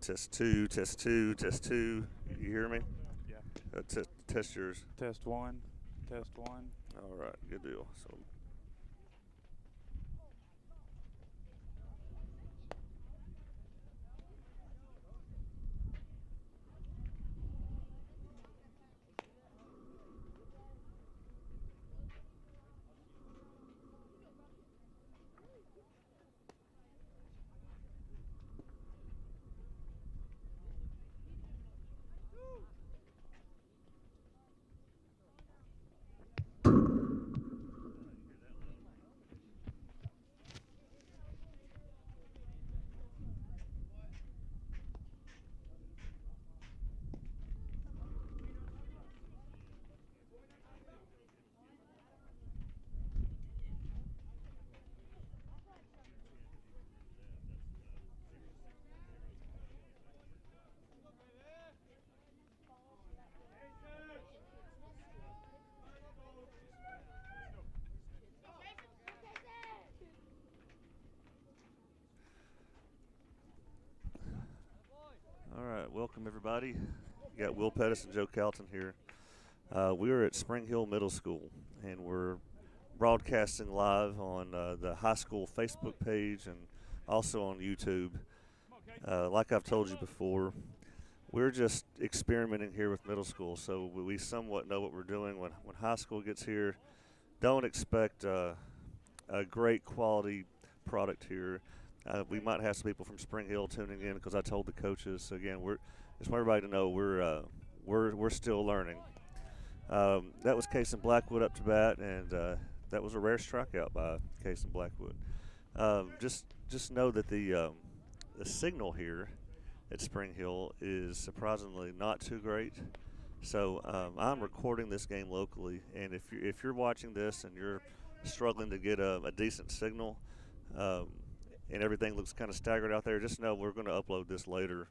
Test two, test two, test two. You hear me? Yeah. Test yours. Test one. Test one. All right, good deal. So all right, welcome everybody. You got Will Pettis and Joe Calton here. We are at Spring Hill Middle School, and we're broadcasting live on the high school Facebook page and also on YouTube. Like I've told you before, we're just experimenting here with middle school, so we somewhat know what we're doing. When high school gets here, don't expect a great quality product here. We might have some people from Spring Hill tuning in because I told the coaches. So again, we're just want everybody to know we're still learning. That was Case and Blackwood up to bat, and that was a rare strikeout by Case and Blackwood. Just know that the signal here at Spring Hill is surprisingly not too great. So I'm recording this game locally, and if you're watching this and you're struggling to get a decent signal, and everything looks kind of staggered out there, just know we're going to upload this later,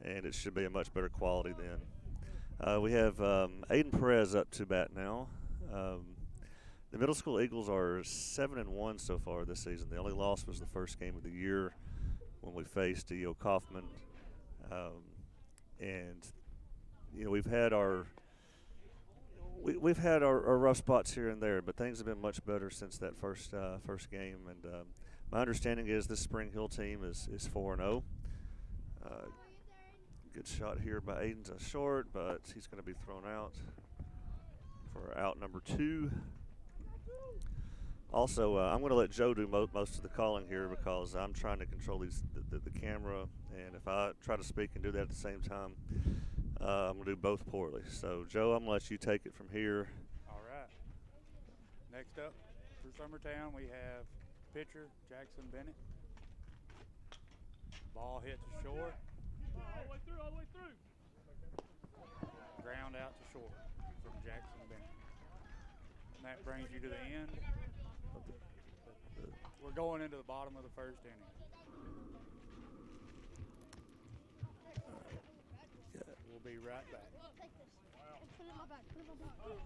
and it should be a much better quality then. We have Aiden Perez up to bat now. The middle school Eagles are 7-1 so far this season. The only loss was the first game of the year when we faced E.O. Kaufman, and we've had we've had our rough spots here and there, but things have been much better since that first game. And my understanding is this Spring Hill team is 4-0. Good shot here by Aiden's a short, but he's going to be thrown out for out number 2. Also, I'm going to let Joe do most of the calling here because I'm trying to control the camera, and if I try to speak and do that at the same time, I'm going to do both poorly. So, Joe, I'm going to let you take it from here. All right. Next up for Summertown, we have pitcher Jackson Bennett. Ball hit to short. All the way through, all the way through. Ground out to short from Jackson Bennett. And that brings you to the end. We're going into the bottom of the first inning. We'll be right back. Put it in my bag. Put it in my bag.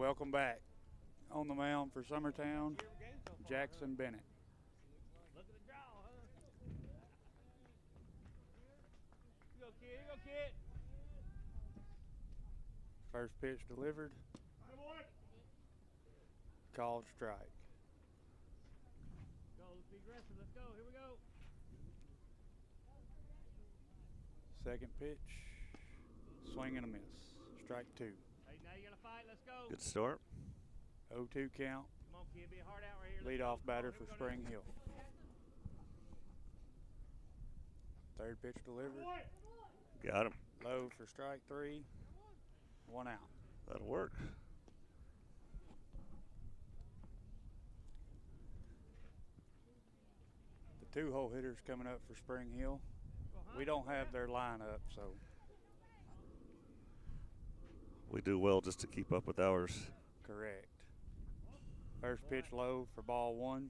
welcome back. On the mound for Summertown, Jackson Bennett. Look at the draw, huh? You go, kid. You go, kid. First pitch delivered. Called strike. Go, let's be aggressive. Let's go. Here we go. Second pitch, swing and a miss. Strike two. Hey, now you got to fight. Let's go. Good start. 0-2 count. Come on, kid. Be a hard out right here. Let's Leadoff go. batter Here for we go Spring now. Hill. Third pitch delivered. Got him. Low for strike three. 1 out. That'll work. The 2-hole hitters coming up for Spring Hill. We don't have their lineup, so We do well just to keep up with ours. correct. First pitch low for ball one.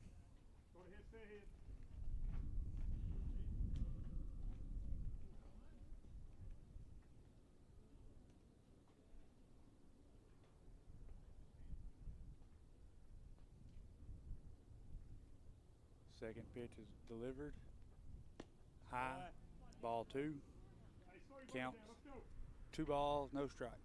Second pitch is delivered. High. Ball two. Counts. 2 balls, no strikes.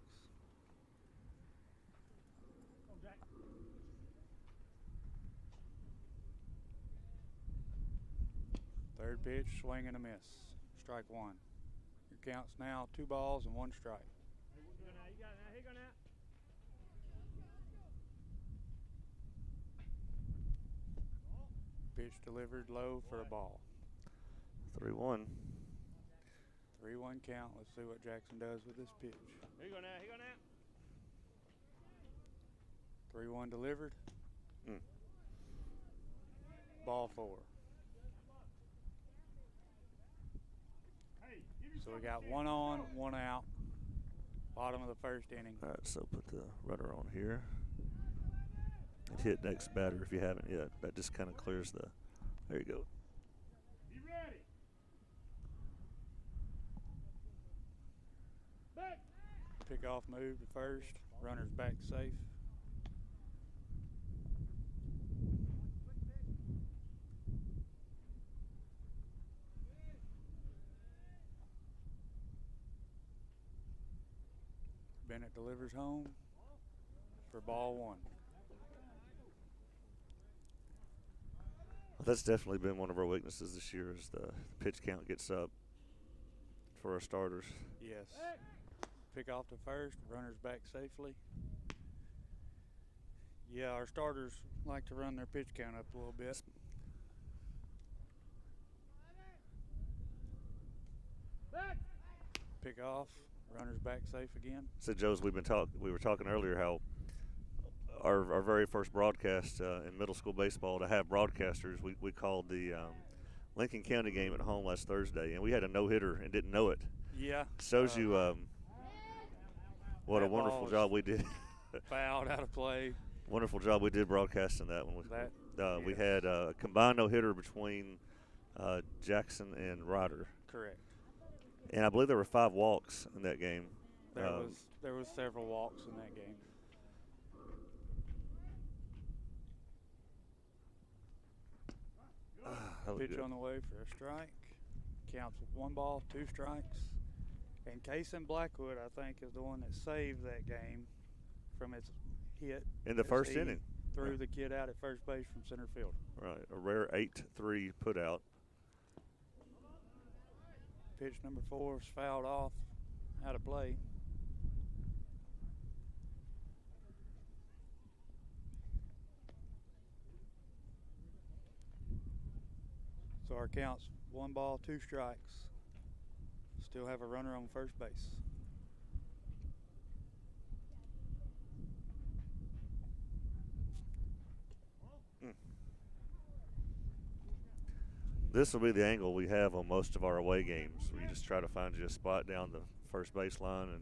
Third pitch, swing and a miss. Strike one. Your count's now 2 balls and 1 strike. You go now. You got it now. Here you go now. Pitch delivered low for a ball. 3-1. 3-1 count. Let's see what Jackson does with this pitch. Here you go now. Here you go now. 3-1 delivered. Mm. Ball 4. So we got 1 on, 1 out. Bottom of the first inning. All right, so put the runner on here. And hit next batter if you haven't yet. That just kind of clears the. There you go. Be ready. Back. Pickoff move to first. Runner's back safe. Bennett delivers home for ball 1. Well, that's definitely been one of our weaknesses this year is the pitch count gets up for our starters. Yes. Pick off to first. Runner's back safely. Yeah, our starters like to run their pitch count up a little bit. Back. Pick off. Runner's back safe again. So, Joe's, we were talking earlier how our very first broadcast in middle school baseball to have broadcasters, we called the Lincoln County game at home last Thursday, and we had a no-hitter and didn't know it. Yeah. Shows you what a that wonderful ball job we did. Fouled out of play. Wonderful job we did broadcasting that one. We Yes. had a combined no-hitter between Jackson and Ryder. Correct. And I believe there were 5 walks in that game. There was several walks in that game. That was Pitch good. on the way for a strike. Counts with 1 ball, 2 strikes. And Kaysen Blackwood, I think, is the one that saved that game from its hit In the as first he inning. Threw the kid out at first base from center field. Right, a rare 8-3 put out. Pitch number 4 is fouled off, out of play. So our count's 1 ball, 2 strikes. Still have a runner on first base. This will be the angle we have on most of our away games. We just try to find you a spot down the first baseline, and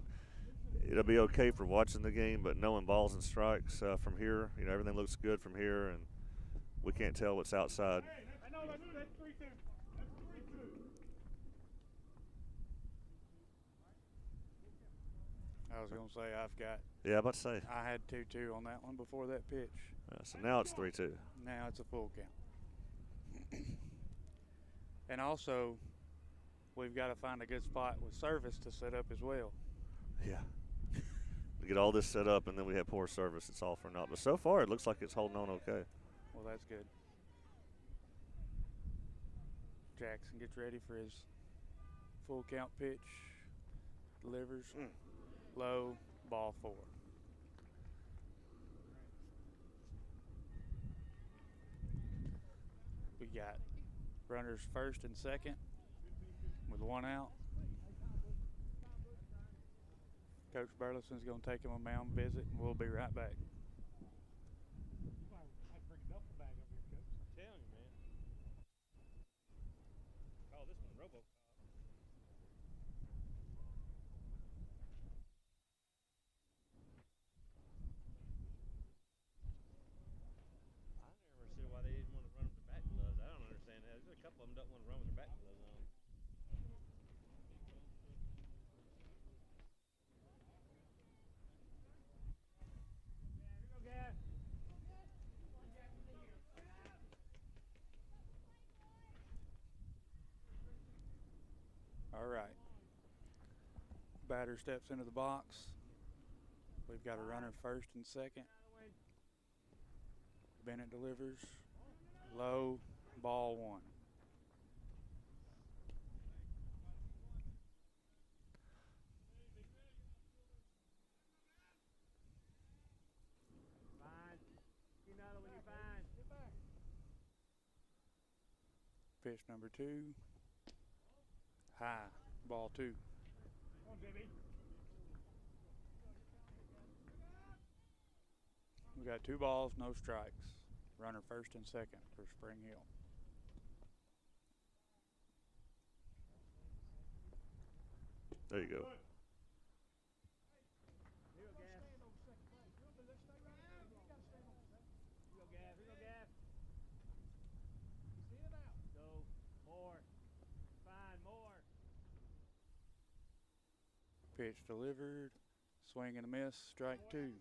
it'll be okay for watching the game, but knowing balls and strikes from here, everything looks good from here, and we can't tell what's outside. I know that's 3-2. That's 3-2. I was gonna say Yeah, I'm about to say. I had 2-2 on that one before that pitch. So now it's 3-2. Now it's a full count. And also, we've got to find a good spot with service to set up as well. Yeah. We get all this set up, and then we have poor service. It's all for naught. But so far, it looks like it's holding on okay. Well, that's good. Jackson gets ready for his full count pitch. Delivers. Low. Ball 4. We got runners first and second with 1 out. Coach Burleson's going to take him a mound visit, and we'll be right back. I bring a duffel bag over here, Coach. I'm telling you, man. Oh, this one, Robo. I never understood why they didn't want to run with their back gloves. I don't understand that. There's a couple of them don't want to run with their back gloves on. Yeah, here we go, guys. All right. Batter steps into the box. We've got a runner first and second. Bennett delivers. Low. Ball 1. Fine. Get another when you're fine. Get back. Pitch number 2. High. Ball 2. Come on, JB. We got 2 balls, no strikes. Runner first and second for Spring Hill. There you go. Here you go, Gav. Here you go, Gav. Here you go, Gav. See it out. Go. More. Fine, more. Pitch delivered. Swing and a miss. Strike 2.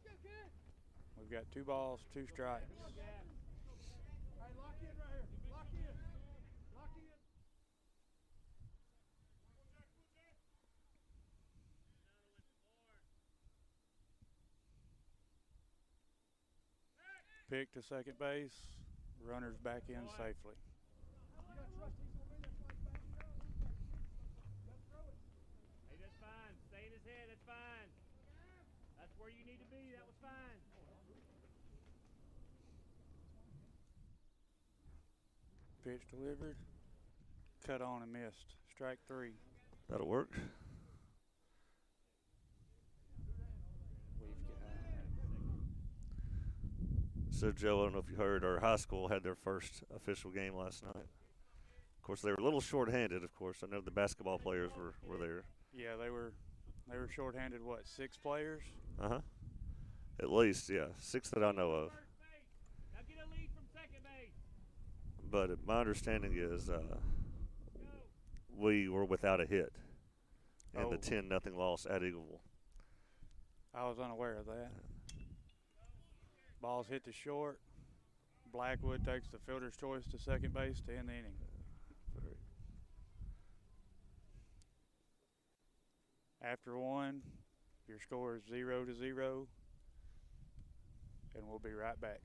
We've got 2 balls, 2 strikes. Here you go, Gav. All right, lock in right here. Lock in. Lock in. Pick to second base. Runner's back in safely. You got to trust he's going to be there. Hey, that's fine. Stay in his head. That's fine. That's where you need to be. That was fine. Pitch delivered. Cut on and missed. Strike 3. That'll work. We've got So, Joe, I don't know if you heard, our high school had their first official game last night. Of course, they were a little short-handed, of course. I know the basketball players were there. yeah, they were shorthanded, what, 6 players? Uh-huh. At least, yeah. 6 that I know of. Now get a lead from second base. But my understanding is we were without a hit in the 10-0 loss at Eagleville. I was unaware of that. Ball's hit to short. Blackwood takes the fielder's choice to second base to end the inning. After 1, your score is 0-0, and we'll be right back.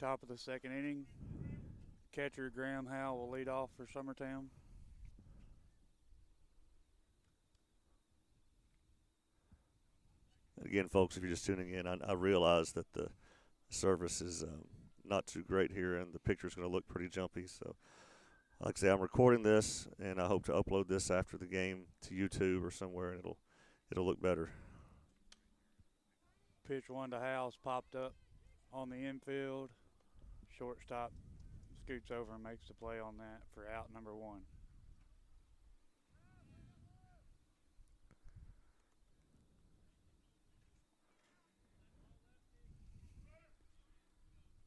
Top of the second inning. Catcher Graham Howe will lead off for Summertown. Again, folks, if you're just tuning in, I realize that the service is not too great here, and the picture's going to look pretty jumpy. So, like I say, I'm recording this, and I hope to upload this after the game to YouTube or somewhere, and it'll look better. Pitch one to Howe's popped up on the infield. Shortstop scoots over and makes the play on that for out number one.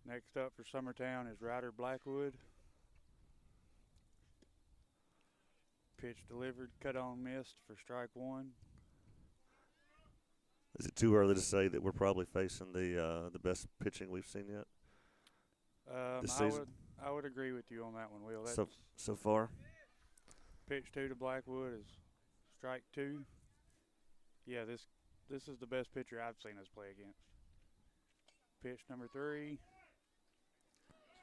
Next up for Summertown is Ryder Blackwood. Pitch delivered, cut on, missed for strike one. Is it too early to say that we're probably facing the best pitching we've seen yet this season? I would agree with you on that one, Will. That's So far, pitch two to Blackwood is strike two. Yeah, this is the best pitcher I've seen us play against. Pitch number three.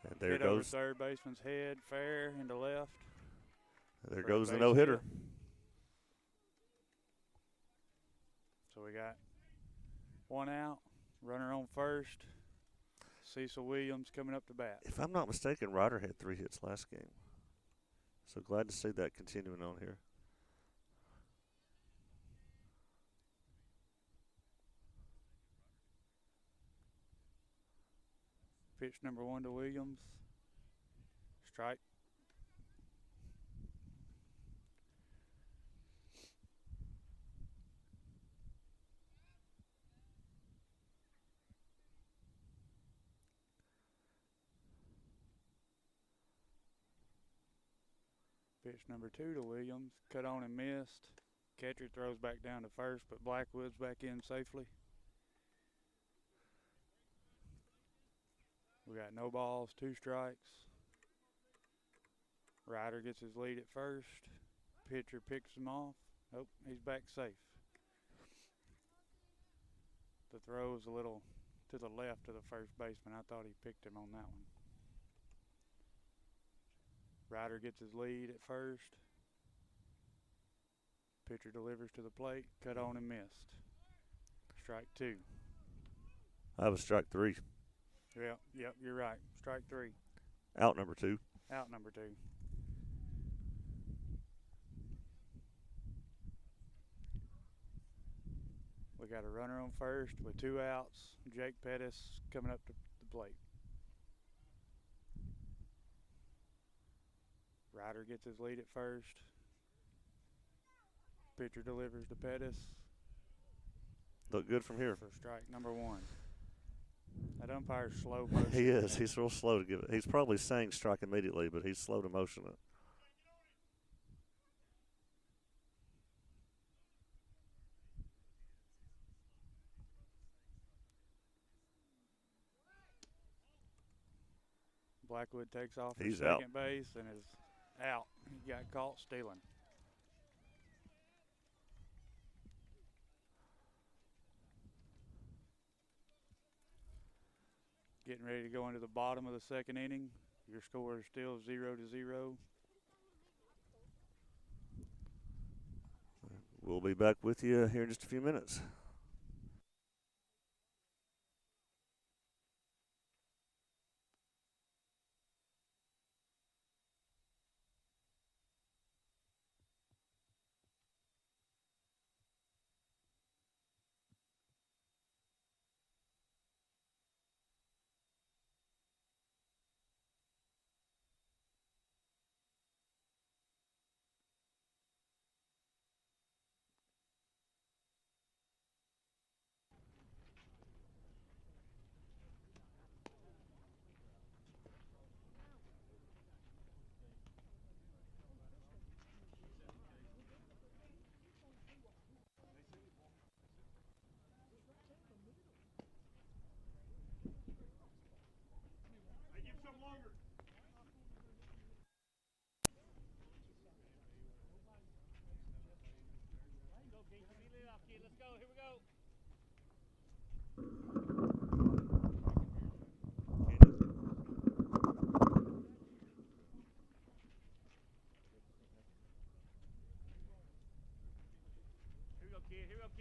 and there Hit goes over third baseman's head, fair into left. there for a goes the base no hitter. hit. So we got one out, runner on first. Cecil Williams coming up to bat. If I'm not mistaken, Ryder had 3 hits last game. So glad to see that continuing on here. Pitch number one to Williams. Strike. Pitch number two to Williams. Cut on and missed. Catcher throws back down to first, but Blackwood's back in safely. We got no balls, 2 strikes. Ryder gets his lead at first. Pitcher picks him off. Nope, he's back safe. The throw is a little to the left of the first baseman. I thought he picked him on that one. Ryder gets his lead at first. Pitcher delivers to the plate. Cut on and missed. Strike two. I was strike 3. Yep, you're right. Strike 3. Out number 2. Out number 2. We got a runner on first with 2 outs. Jake Pettis coming up to the plate. Ryder gets his lead at first. Pitcher delivers to Pettis. Look good from here. For strike number 1. That umpire's slow motion. He is. He's real slow to give it. He's probably saying strike immediately, but he's slow to motion it. Blackwood takes off for He's second out. base and is out. He got caught stealing. Getting ready to go into the bottom of the second inning. Your score is still 0-0. We'll be back with you here in just a few minutes.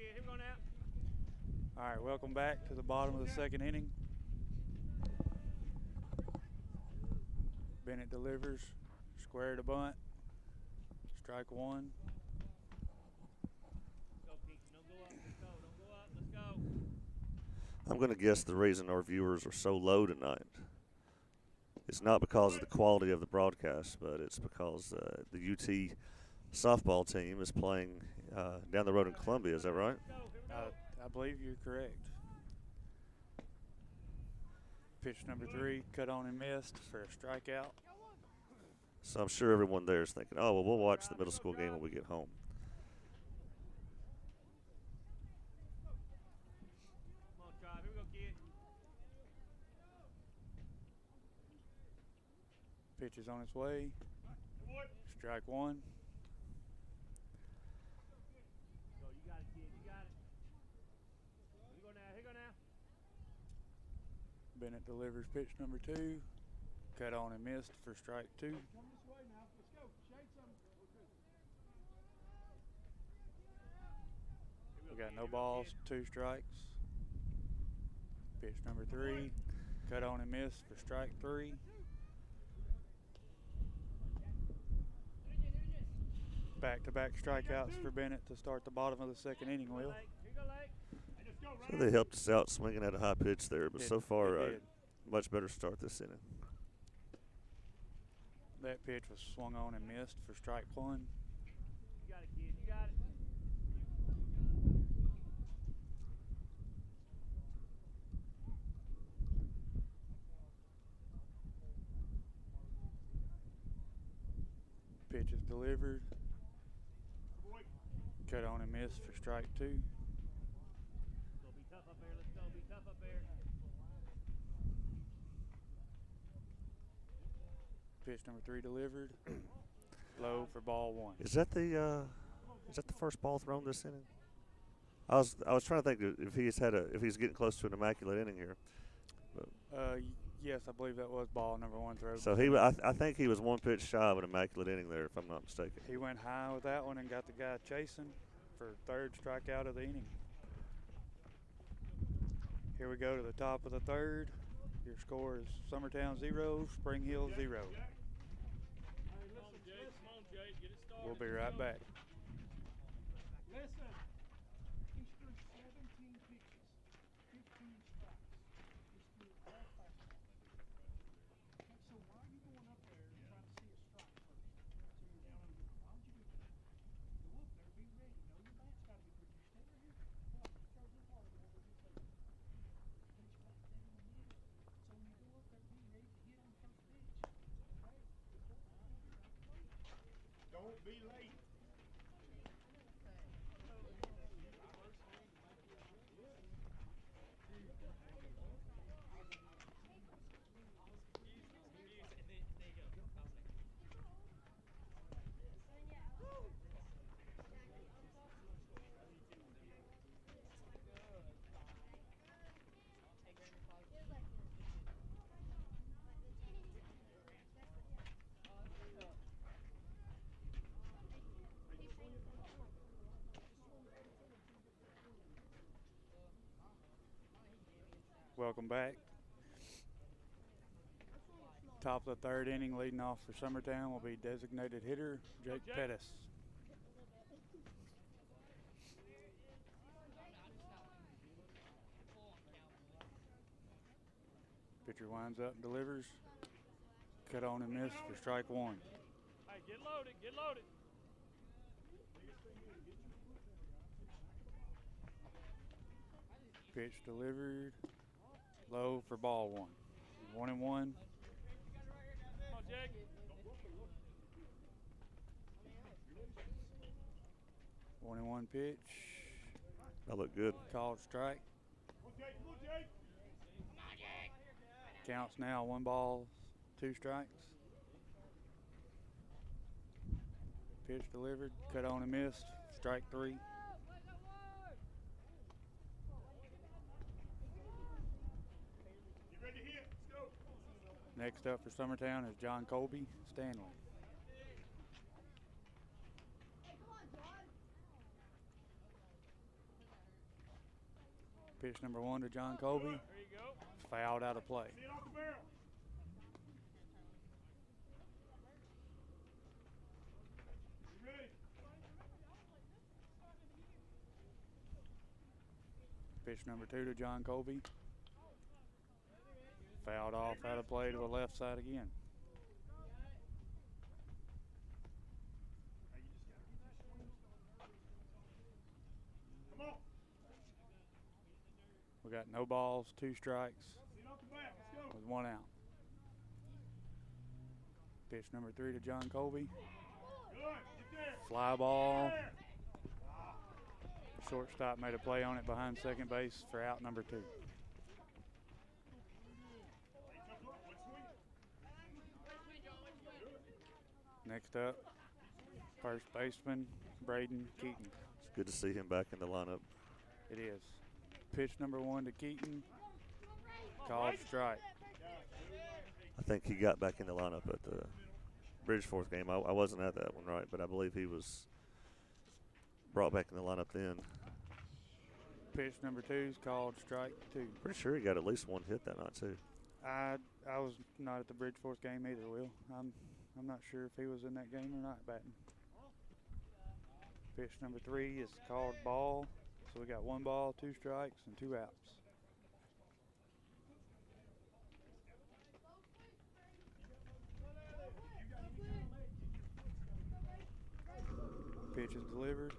kid. Here we go now. All right, welcome back to the bottom of the second inning. Bennett delivers, square to bunt, strike one. Let's go, Keaton. Don't go up. Let's go. Don't go up. Let's go. I'm going to guess the reason our viewers are so low tonight is not because of the quality of the broadcast, but it's because the UT softball team is playing down the road in Columbia. Is that right? I believe you're correct. Pitch number 3, cut on and missed for a strikeout. So I'm sure everyone there is thinking, oh, well, we'll watch the middle school game when we get home. Come on, Tribe. Here we go, kid. Pitch is on its way. Strike one. Go. You got it, kid. You got it. Here we go now. Here we go now. Bennett delivers pitch number 2, cut on and missed for strike 2. We got no balls, 2 strikes. Pitch number 3, cut on and missed for strike 3. Back-to-back strikeouts for Bennett to start the bottom of the second inning, Will. Here you go, Lake. So they helped us out swinging at a high pitch there, but so far, It did. much better start this inning. That pitch was swung on and missed for strike 1. You got it, kid. You got it. Pitch is delivered. Cut on and missed for strike 2. Let's go. Be tough up there. Let's go. Be tough up there. Pitch number 3 delivered. Low for ball 1. Is that the first ball thrown this inning? I was trying to think if he's getting close to an immaculate inning here. Yes, I believe that was ball number 1 throw. So I think he was one pitch shy of an immaculate inning there, if I'm not mistaken. He went high with that one and got the guy chasing for 3rd strikeout of the inning. Here we go to the top of the 3rd. Your score is Summertown 0, Spring Hill 0. We'll be right back. Listen, he's threw 17 pitches, 15 strikes. He's threw all fastballs. Okay, so why are you going up there and trying to see a strike first? So you're down on the ground. Why would you do that? Go up there, be ready. Know your bat's got to be good. You stay right here. Come on, just throw your ball over your face. Pitch right down the middle. So when you go up there, be ready to hit on first pitch. Okay? Don't be late. Welcome back. Top of the 3rd inning, leading off for Summertown will be designated hitter Jake Pettis. Pitcher winds up and delivers. Cut on and missed for strike 1. Hey, get loaded. Get loaded. Pitch delivered. Low for ball 1. 1-1. Come on, Jake. 1-1 pitch. That looked good. Called strike. Counts now 1 ball, 2 strikes. Pitch delivered. Cut on and missed. Strike 3. Next up for Summertown is John Colby Stanley. Pitch number 1 to John Colby. Fouled out of play. See it off the barrel. You ready? Pitch number 2 to John Colby. Fouled off out of play to the left side again. Hey, you just got to get your swing started. Come on. We got no balls, 2 strikes, See it off the bat. Let's go. with 1 out. Pitch number 3 to John Colby. Good. Get there. Fly ball. There. Shortstop made a play on it behind second base for out number 2. Next up, first baseman Braden Keaton. It's good to see him back in the lineup. It is. Pitch number 1 to Keaton. Called strike. I think he got back in the lineup at the Bridgeforth game. I wasn't at that one, right, but I believe he was brought back in the lineup then. Pitch number 2 is called strike 2. Pretty sure he got at least 1 hit that night too. I was not at the Bridgeforth game either, Will. I'm not sure if he was in that game or not batting. Pitch number 3 is called ball. So we got 1 ball, 2 strikes, and 2 outs. Pitch is delivered.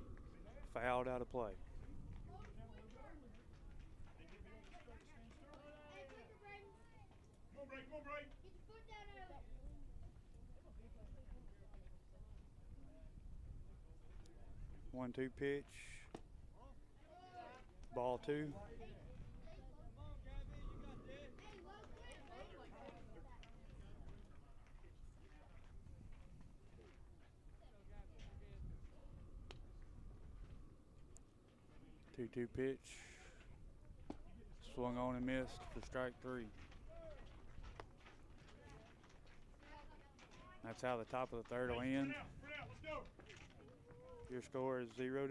Fouled out of play. Come on, Bray. Come on, Bray. 1-2 pitch. Ball 2. Two pitch. Swung on and missed for strike 3. That's how the top of the third will end. Spread out. Let's go. Your score is 0-0. I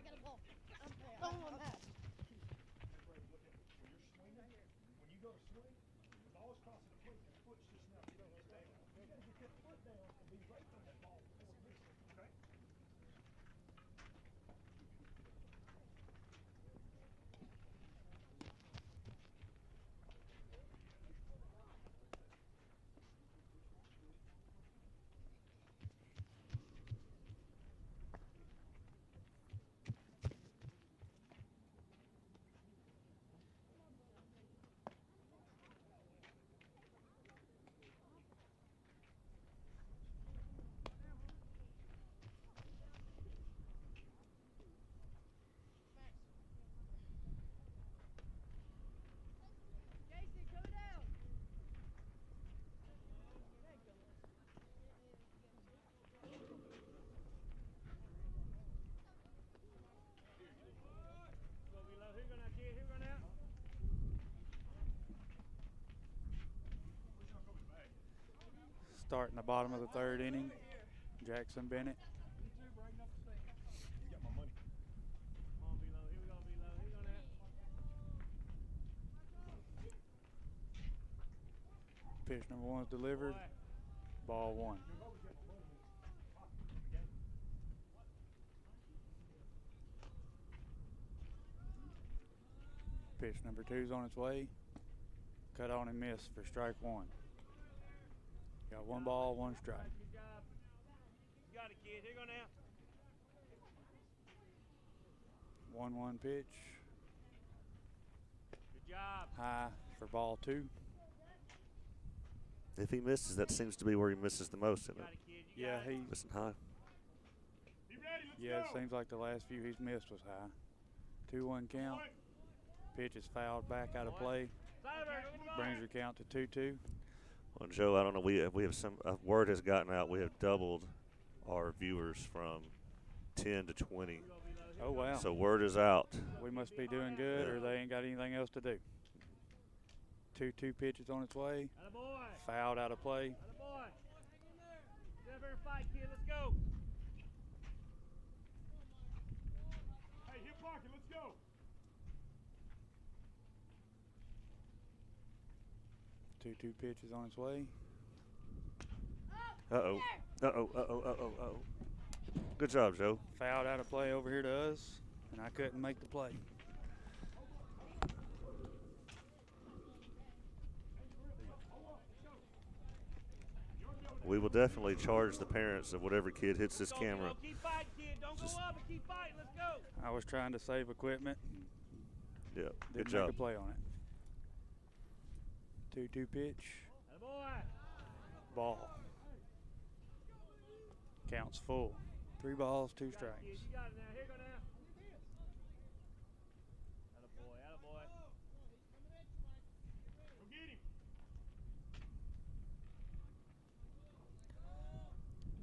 got a ball. Oh, I'm out. When you go to swing, the ball is crossing the plate. Your foot's just now getting it down. You got to get that foot down and be right on that ball before it misses. Okay? Jason, go down. Gonna be low. Who gonna out, kid? Who gonna out? Starting the bottom of the third inning, Jackson Bennett. You got my money. Come on, be low. Who gonna be low? Who gonna out? Pitch number 1 is delivered. Ball 1. Pitch number 2 is on its way. Cut on and miss for strike 1. Got 1 ball, 1 strike. Good job. You got it, kid. Who gonna out? 1-1 pitch. Good job. High for ball 2. If he misses, that seems to be where he misses the most, isn't Got it? it, kid. You Yeah, got it. he's Missing high. Be ready. Let's yeah, it go. seems like the last few he's missed was high. 2-1 count. Pitch is fouled back out of play. Brings your count to 2-2. Well, Joe, I don't know. We have some word has gotten out. We have doubled our viewers from 10 to 20. Oh wow. So word is out. We must be doing good, or they ain't got anything else to do. 2-2 pitches on its way. Attaboy. Fouled out of play. Attaboy. Get up here and fight, kid. Let's go. marking. Let's go. 2-2 pitch is on its way. Uh-oh. Uh-oh, uh-oh, uh-oh, uh-oh. Good job, Joe. Fouled out of play over here to us, and I couldn't make the play. We will definitely charge the parents of whatever kid hits this camera. Keep fighting, kid. Don't go up and keep fighting. Let's go. I was trying to save equipment. Yeah, good Didn't job. make a play on it. 2-2 pitch. Boy. Ball. Counts full. 3 balls, 2 strikes. You got it now. Here go now. Attaboy, attaboy. Go get him.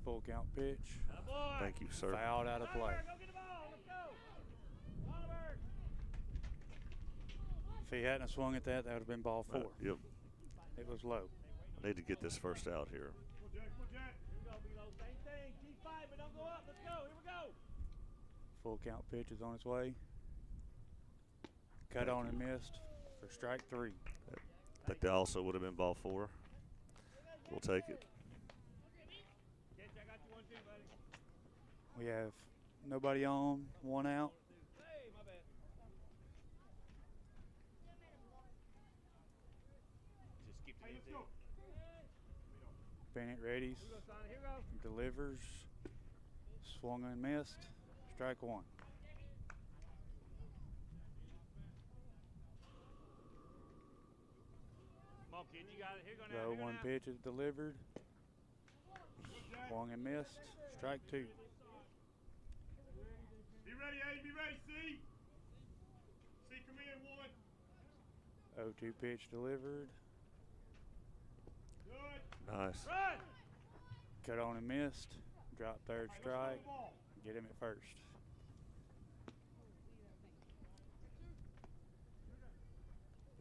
Full count pitch. Attaboy. Thank you, sir. Fouled out of play. Oliver, go get the ball. Let's go. Oliver. If he hadn't have swung at that, that would have been ball 4. Yep. It was low. I need to get this first out here. Go, Jack. Go, Jack. Here we go, B-Lo. Same thing. Keep fighting, but don't go up. Let's go. Here we go. Full count pitch is on its way. Cut on and missed for strike 3. I think that also would have been ball 4. We'll take it. Catch, I got you one too, buddy. We have nobody on, 1 out. Hey, my bad. Just skip to Hey, the let's go. Bennett readies. Here we go, Sonny. Here we go. Delivers. Swung and missed. Strike 1. Come on, kid. You got it. Here go now. Low Here go 1 now. pitch is delivered. Swung and missed. Strike 2. Be ready, Aiden. Be ready, C. C, come in. 1. 0-2 pitch delivered. Good. Nice. Run. Cut on and missed. Drop 3rd Hey, let's go strike. the ball. Get him at first.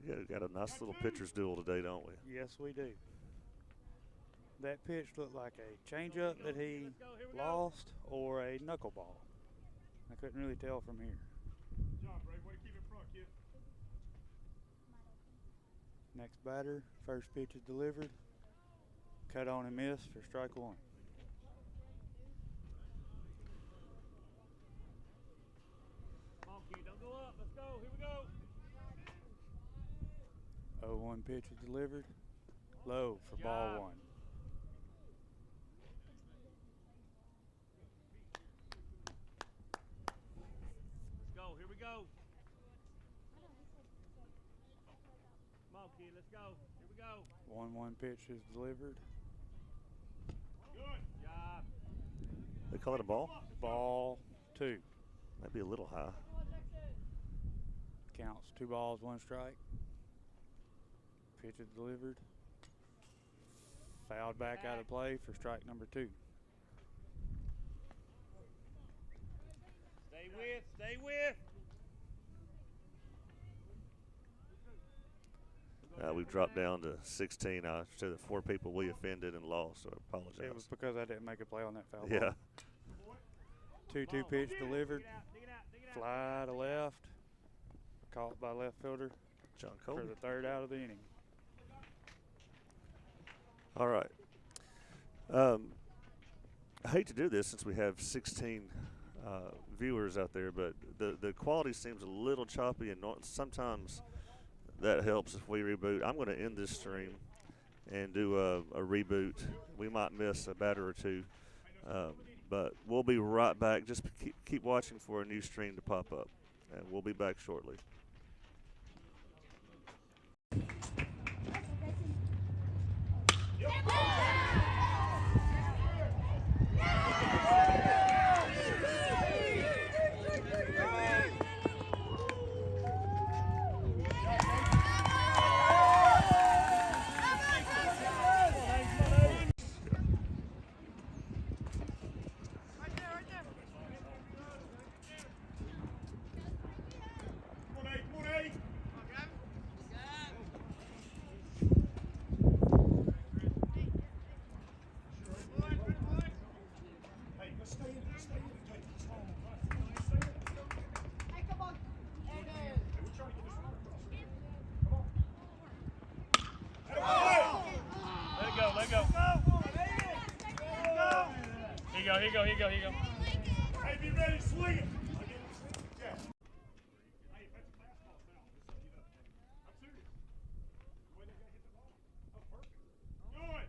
We got a nice little pitcher's duel today, don't we? Yes, we do. That pitch looked like a changeup that he Let's go. Here we go. lost or a knuckleball. I couldn't really tell from here. Good job, Ray. Way to keep in front, kid. Next batter, first pitch is delivered. Cut on and miss for strike 1. Come on, kid. Don't go up. Let's go. Here we go. 0-1 pitch is delivered. Low for Good ball job. 1. Let's go. Here we go. Come on, kid. Let's go. Here we go. 1-1 pitch is delivered. Good. Job. They call it a ball? Ball 2. Might be a little high. Counts 2 balls, 1 strike. Pitch is delivered. Fouled back out of play for strike number 2. Stay with. Stay with. We've dropped down to 16. I said that 4 people we offended and lost, so I apologize. It was because I didn't make a play on that foul Yeah. ball. 2-2 pitch delivered. Fly to left. Caught by left fielder John for Colby. the 3rd out of the inning. All right. I hate to do this since we have 16 viewers out there, but the quality seems a little choppy, and sometimes that helps if we reboot. I'm going to end this stream and do a reboot. We might miss a batter or 2, but we'll be right back. Just keep watching for a new stream to pop up, and we'll be back shortly. Come on, Aiden. Come on, Aiden. go, here you go, here you go, here you go. Hey, be ready, swing it. Yeah. Hey, if that's a fastball, foul. I'm serious. The way that guy hit the ball. Oh, perfect. Good. Get up.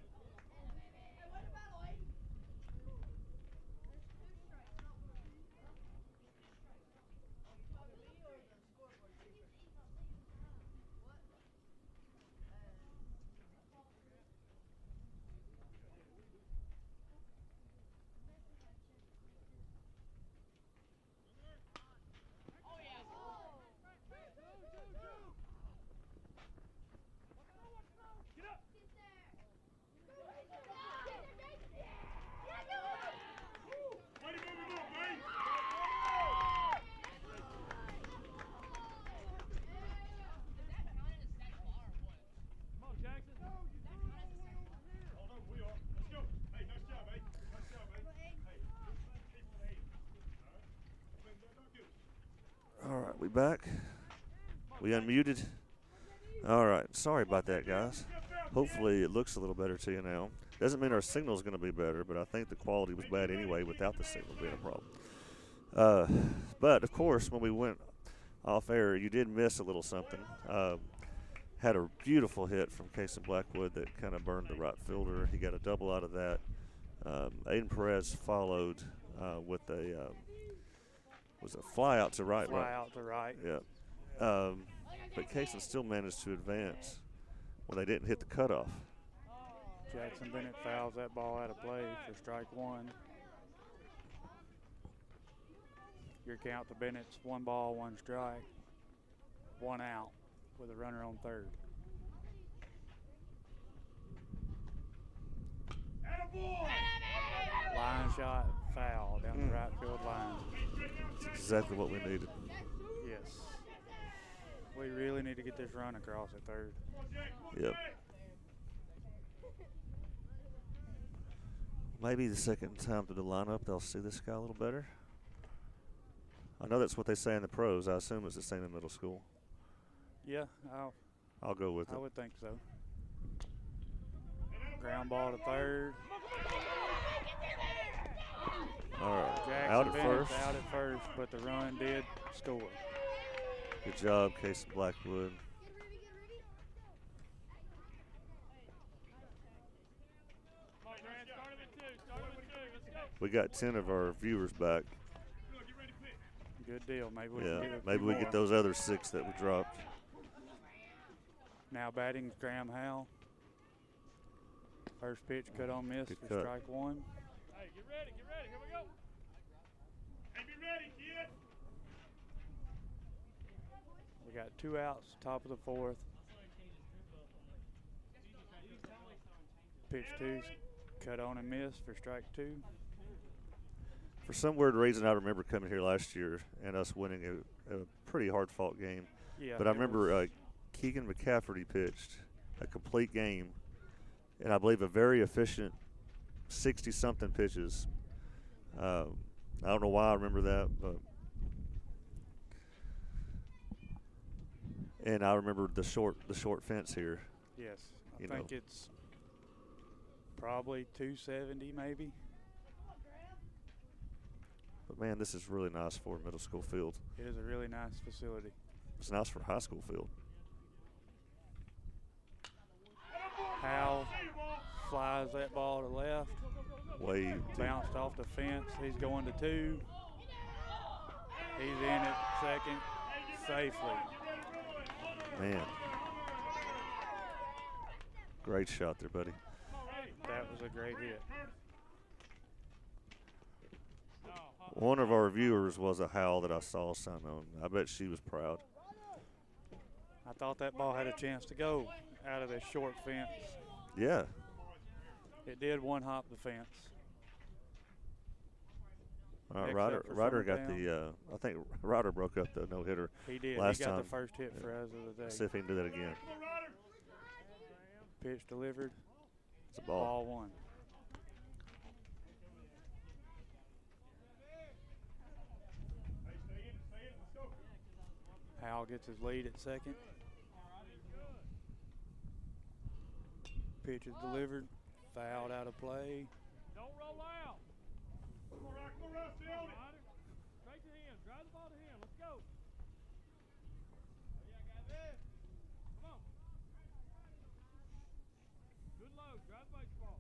Way to move him up, man. Come on, Jackson. Hold on, we are. Let's go. Hey, nice job, mate. Nice job, mate. Hey, keep on the 8. All right? Make that not good. All right, we back. We unmuted. All right, sorry about that, guys. Hopefully it looks a little better to you now. Doesn't mean our signal is going to be better, but I think the quality was bad anyway without the signal being a problem. But, of course, when we went off air, you did miss a little something. Had a beautiful hit from Casey Blackwood that kind of burned the right fielder. He got a double out of that. Aiden Perez followed with a was a fly out to right. Fly out to right. Yeah. But Casey still managed to advance when they didn't hit the cutoff. Jackson Bennett fouls that ball out of play for strike one. Your count to Bennett's 1 ball, 1 strike, 1 out with a runner on third. Line shot, foul down the right field line. That's exactly what we needed. Yes. We really need to get this run across at third. Yep. Maybe the second time through the lineup, they'll see this guy a little better. I know that's what they say in the pros. I assume it's the same in middle school. Yeah, I'll go with I it. would think so. Ground ball to third. All right. Jackson Out at Bennett's first. out at first, but the run did score. Good job, Casey Blackwood. We got 10 of our viewers back. Good deal. Maybe we Yeah, can get a maybe few we more. get those other 6 that we dropped. Now batting Graham Howell. First pitch cut on miss Good for cut. strike one. Hey, get ready, here we go. Hey, be ready, kid. We got 2 outs, top of the 4th. Pitch 2's cut on and miss for strike 2. For some weird reason, I remember coming here last year and us winning a pretty hard-fought game. Yeah, But I it remember was- Keegan McCafferty pitched a complete game, and I believe a very efficient 60-something pitches. I don't know why I remember that, but and I remember the short fence here. yes, I you think know. it's probably 270 maybe. But man, this is really nice for a middle school field. It is a really nice facility. It's nice for a high school field. Howell flies that ball to left. Way deep. Bounced off the fence. He's going to 2. He's in at second safely. Man. Great shot there, buddy. That was a great hit. One of our viewers was a Howell that I saw sign on. I bet she was proud. I thought that ball had a chance to go out of the short fence. Yeah. It did one hop the fence. All right, Next up for Ryder got Summertown. the, I think Ryder broke up the no-hitter. He did. Last He got time. the first hit for us of the Let's see day. if he can do that again. Pitch delivered. It's a ball. Ball 1. Howell gets his lead at second. Pitch is delivered. Fouled out of play. Don't roll out. Come on, Ryan. Come on, Ryan. Stay on it. Ryder, straight to him. Drive the ball to him. Let's go. Come on. Good load. Drive the baseball.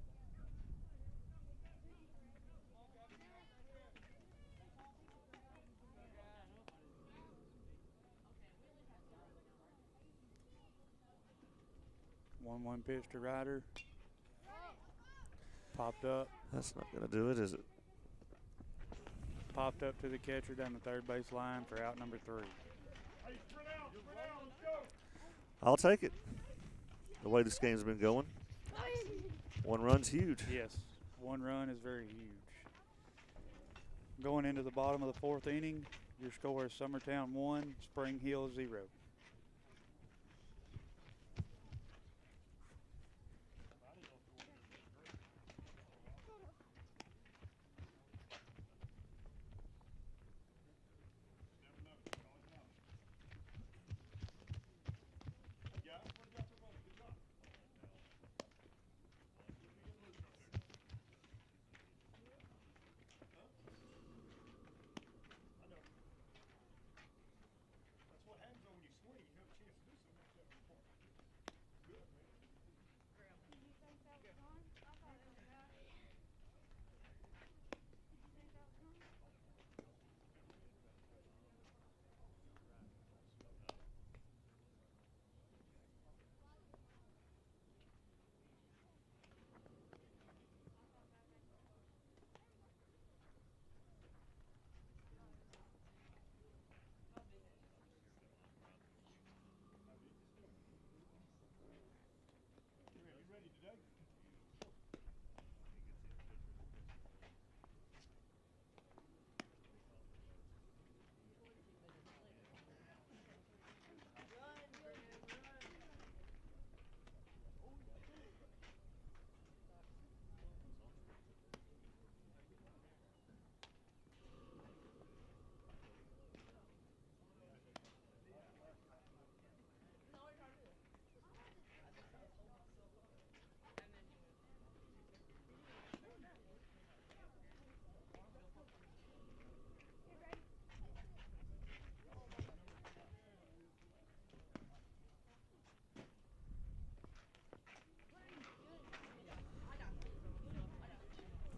One pitch to Ryder. Popped up. That's not going to do it, is it? Popped up to the catcher down the third base line for out number 3. Hey, spread out. Spread out. Let's go. I'll take it. The way this game's been going. 1 run's huge. Yes, 1 run is very huge. Going into the bottom of the 4th inning, your score is Summertown 1, Spring Hill 0. That's what happens when you swing. You have a chance to do something like that before. Good, man. You ready today?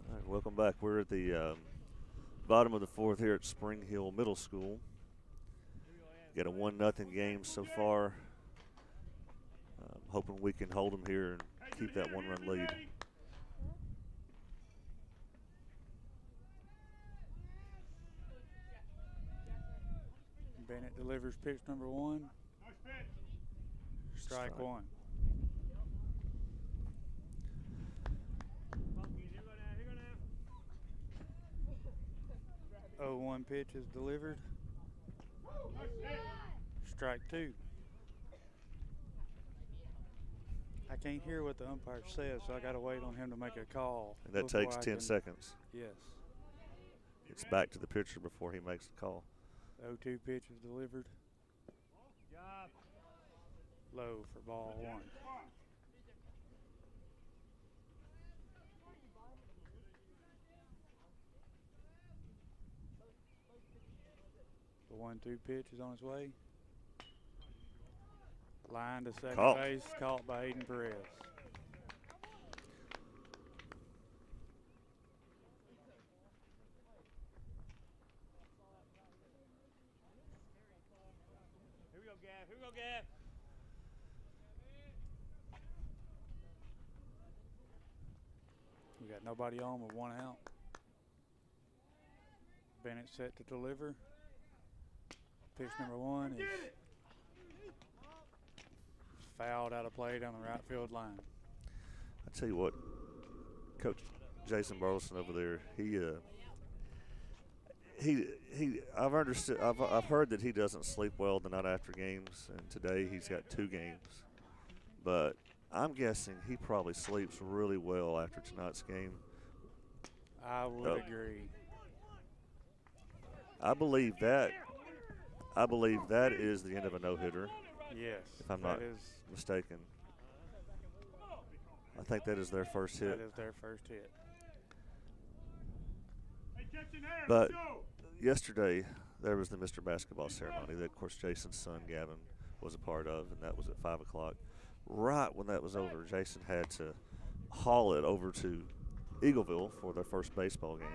All right, welcome back. We're at the bottom of the 4th here at Spring Hill Middle School. Got a 1-0 game so far. Hoping we can hold them here and keep that 1-run lead. Bennett delivers pitch number 1. Nice pitch. Strike 1. Here go now. 0-1 pitch is delivered. Nice hit. Strike 2. I can't hear what the umpire says, so I got to wait on him to make a call. And that before takes I 10 can- seconds. Yes. It's back to the pitcher before he makes the call. 0-2 pitch is delivered. Good job. Low for ball 1. The 1-2 pitch is on its way. Line to second Caught. base, caught by Aiden Perez. Here we go, Gav. Here we go, Gav. We got nobody on with 1 out. Bennett set to deliver. Pitch number 1 is fouled out of play down the right field line. I tell you what, Coach Jason Burleson over there, I've understood. I've heard that he doesn't sleep well the night after games, and today he's got 2 games. But I'm guessing he probably sleeps really well after tonight's game. I would agree. I believe that is the end of a no-hitter, Yes, if I'm that not is mistaken. I think that is their first hit. that is their first hit. Hey, But yesterday there was the Mr. Basketball ceremony that, of course, Jason's son Gavin was a part of, and that was at 5 o'clock. Right when that was over, Jason had to haul it over to Eagleville for their first baseball game.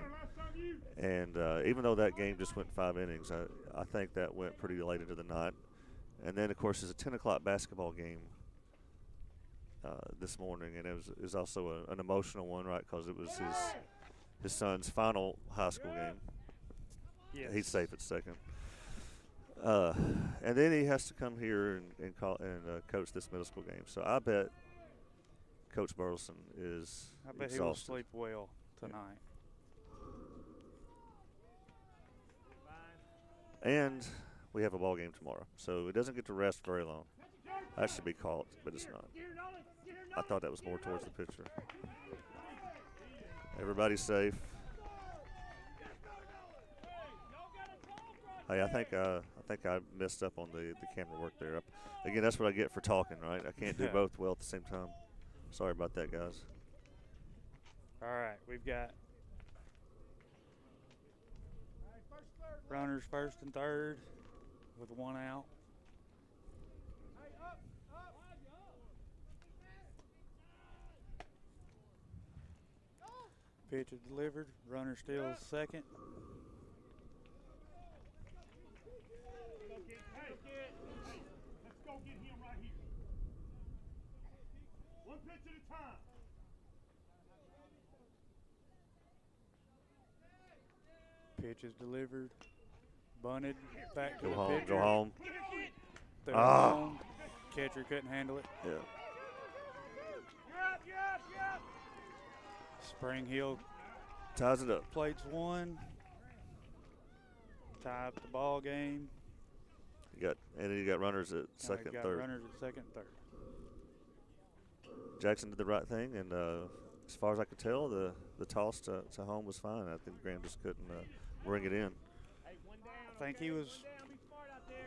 And even though that game just went 5 innings, I think that went pretty late into the night. And then, of course, there's a 10 o'clock basketball game this morning, and it was also an emotional one, right, because it was his son's final high school game. Yes. He's safe at second. And then he has to come here and coach this middle school game. So I bet Coach Burleson is I bet exhausted. he will sleep well tonight. And we have a ball game tomorrow, so it doesn't get to rest very long. That should be caught, but it's not. I thought that was more towards the pitcher. Everybody's safe. Hey, I think I messed up on the camera work there. Again, that's what I get for talking, right? I can't do both well at the same time. Sorry about that, guys. All right, we've got runners first and third with 1 out. Pitch is delivered. Runner still second. Let's go get him right here. One pitch at a time. Pitch is delivered. Bunted back to Go the home. pitcher. Go home. Third Ah. home. Catcher couldn't handle it. Yeah. Spring Hill Ties it up. plates 1. Tie up the ball game. And then you got runners at Now second, we've got third. runners at second and third. Jackson did the right thing, and as far as I could tell, the toss to home was fine. I think Graham just couldn't bring it in. I think he was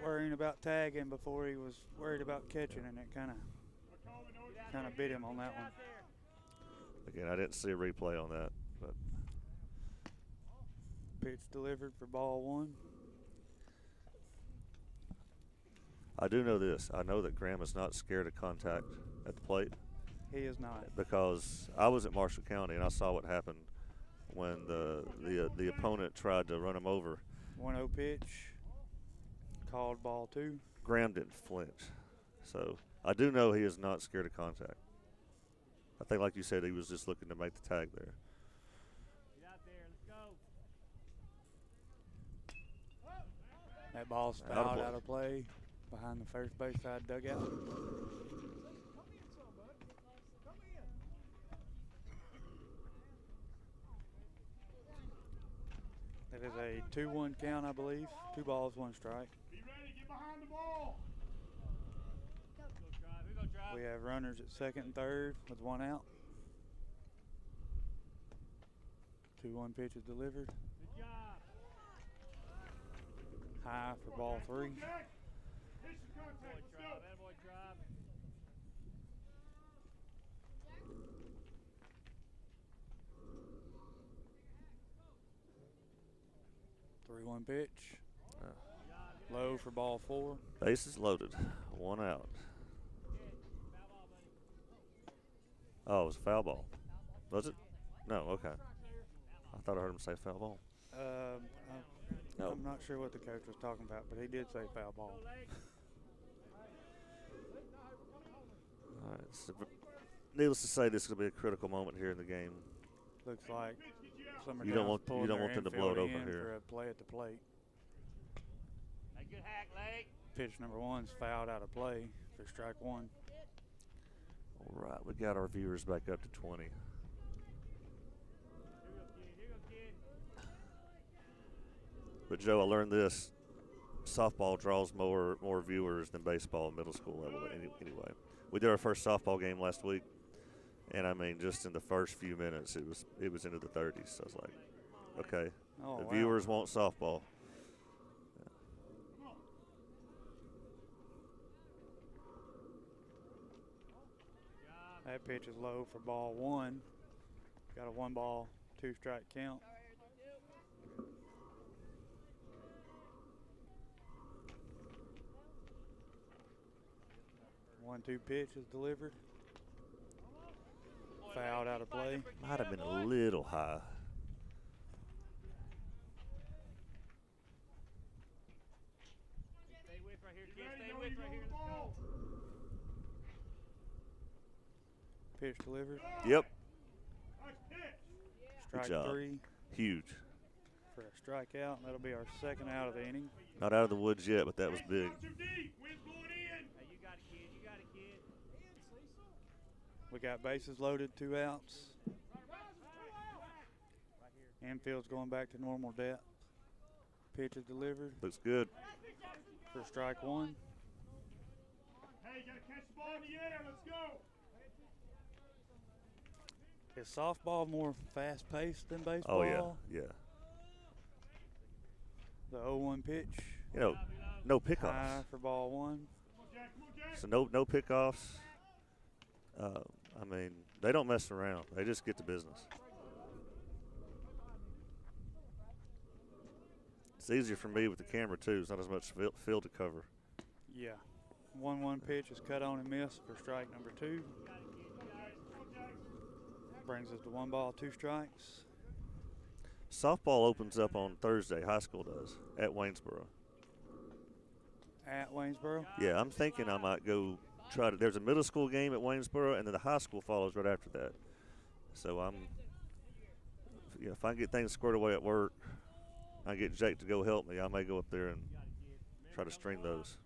worrying about tagging before he was worried about catching, and it kind of bit him on that one. Again, I didn't see a replay on that, but Pitch delivered for ball 1. I do know this. I know that Graham is not scared of contact at the plate, He is not. because I was at Marshall County and I saw what happened when the opponent tried to run him over. 1-0 pitch. Called ball 2. Graham didn't flinch. So I do know he is not scared of contact. I think, like you said, he was just looking to make the tag there. Get out there. Let's go. That ball's Attaboy. fouled out of play behind the first base side dugout. Come in, son, bud. Come in. That is a 2-1 count, I believe. 2 balls, 1 strike. Be ready. Get behind the ball. Who gonna drive? We have runners at second and third with 1 out. 2-1 pitch is delivered. Good job. High for ball 3. Jack. Hit some contact. Boy, Let's go. drive. That boy drive. 3-1 pitch. Low for ball 4. Bases loaded. 1 out. Oh, it was a foul ball. Was it? No, okay. I thought I heard him say foul ball. No. I'm not sure what the coach was talking about, but he did say foul ball. All right. So, needless to say, this is going to be a critical moment here in the game. Looks like Summertown's You don't want pulling them their to blow it infield open in here. for a play at the plate. Hey, good hack, leg. Pitch number 1's fouled out of play for strike 1. All right, we got our viewers back up to 20. Here you go, kid. Here you go, kid. But Joe, I learned this: softball draws more viewers than baseball at middle school level. Anyway, we did our first softball game last week, and I mean, just in the first few minutes, it was into the 30s. So I was like, okay, Oh, the wow. viewers want softball. That pitch is low for ball 1. Got a 1 ball, 2 strike count. 1-2 pitch is delivered. Fouled out of play. Might have been a little high. Stay with right here, kid. Stay with right here. Let's go. Pitch delivered. Yep. Strike job. 3 Huge. for a strikeout. That'll be our second out of the inning. Not out of the woods yet, but that was big. Hey, you got it, kid. You got it, kid. We got bases loaded, 2 outs. Infield's going back to normal depth. Pitch is delivered Looks good. for strike 1. Hey, you gotta catch the ball in the air. Let's go. Is softball more fast-paced than baseball? Oh, yeah. Yeah. The 0-1 pitch. You know, no High pickoffs. for ball 1. So no pickoffs. I mean, they don't mess around. They just get to business. It's easier for me with the camera, too. It's not as much field to cover. Yeah. 1-1 pitch is cut on and missed for strike number 2. Brings us to 1 ball, 2 strikes. Softball opens up on Thursday. High school does at Waynesboro. At Waynesboro. Yeah, I'm thinking I might go try to. There's a middle school game at Waynesboro, and then the high school follows right after that. So if I can get things squared away at work, I get Jake to go help me. I may go up there and try to string those.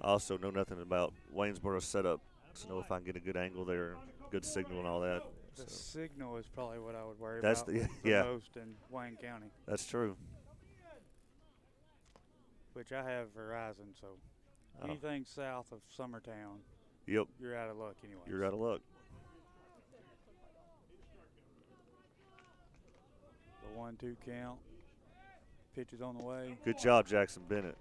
I also know nothing about Waynesboro's setup to know if I can get a good angle there, good signal and all that. The So signal is probably what I would worry That's about the- the yeah. most in Wayne County, that's true. which I have Verizon, so Oh. anything south of Summertown, Yep, you're out of luck anyway. you're out of luck. The 1-2 count. Pitch is on the way. Good job, Jackson Bennett.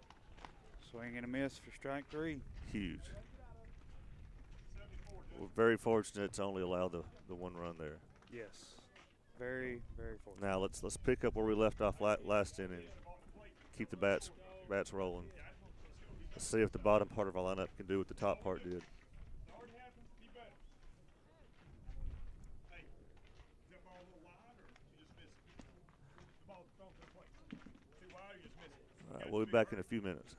Swing and a miss for strike 3. Huge. We're very fortunate to only allow the 1 run there. Yes. Very, very fortunate. Now let's pick up where we left off last inning. Keep the bats rolling. Let's see if the bottom part of our lineup can do what the top part did. All right, we'll be back in a few minutes.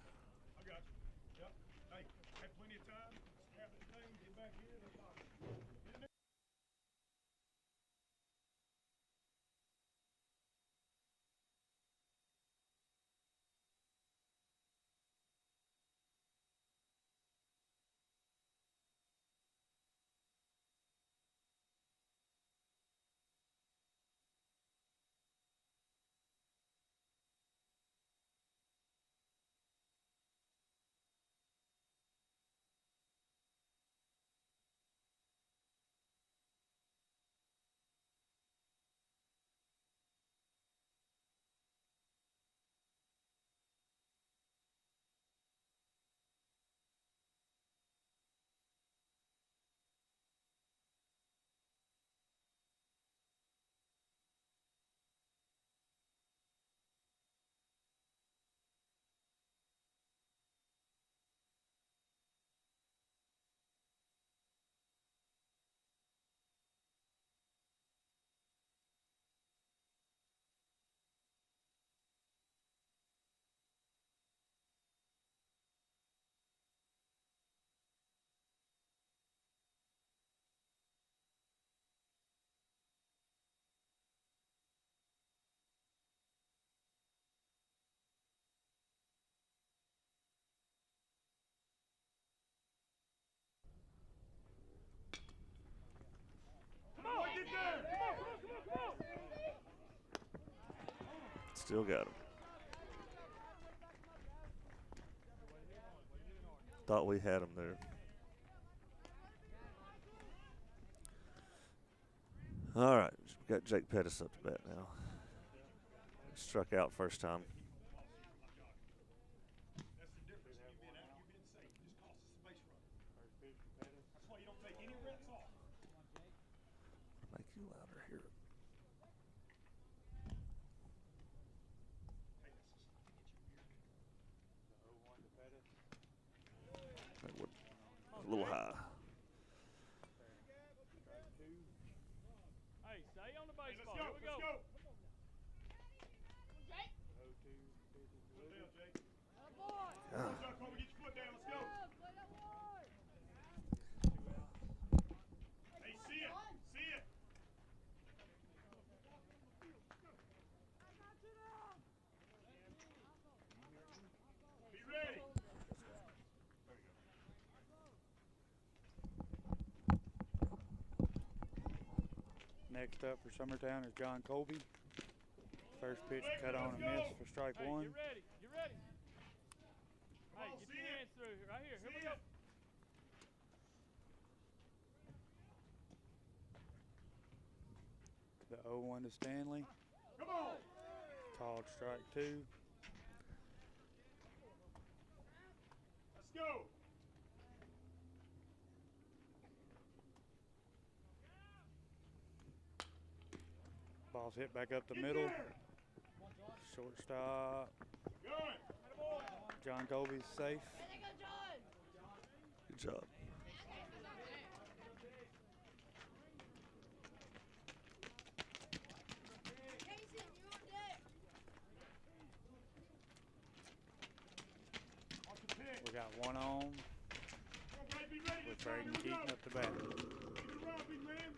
Still got him. Thought we had him there. All right, we got Jake Pettis up to bat now. Struck out first time. Make you louder here. a little high. Strike two. Hey, stay on the baseball. Let's go. Here we go. The 0-2 pitch is delivered. Ah. Kobe, get your foot down. Let's go. 2 outs. Hey, see it. See it. Be ready. Next up for Summertown is John Colby. First pitch cut on and miss for strike Hey, one. get ready. Get ready. Hey, get your hands through here. Right here. Here we go. The 0-1 to Stanley. Come on. Called strike two. Let's go. Ball's hit back up the Get middle. there. Shortstop. Good. John Colby's safe. Good job. Off the pitch. We got one on Come on, Brad, be ready. with Let's go. Braden Here we Keaton go. up the bat. Get it wrong, big man.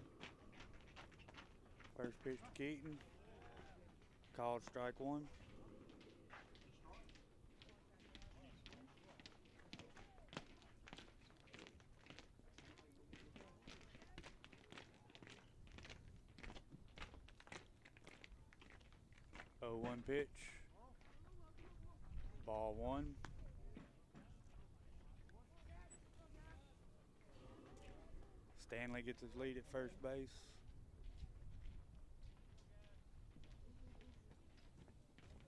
First pitch to Keaton. Called strike one. Oh, 1 pitch. Ball one. Stanley gets his lead at first base.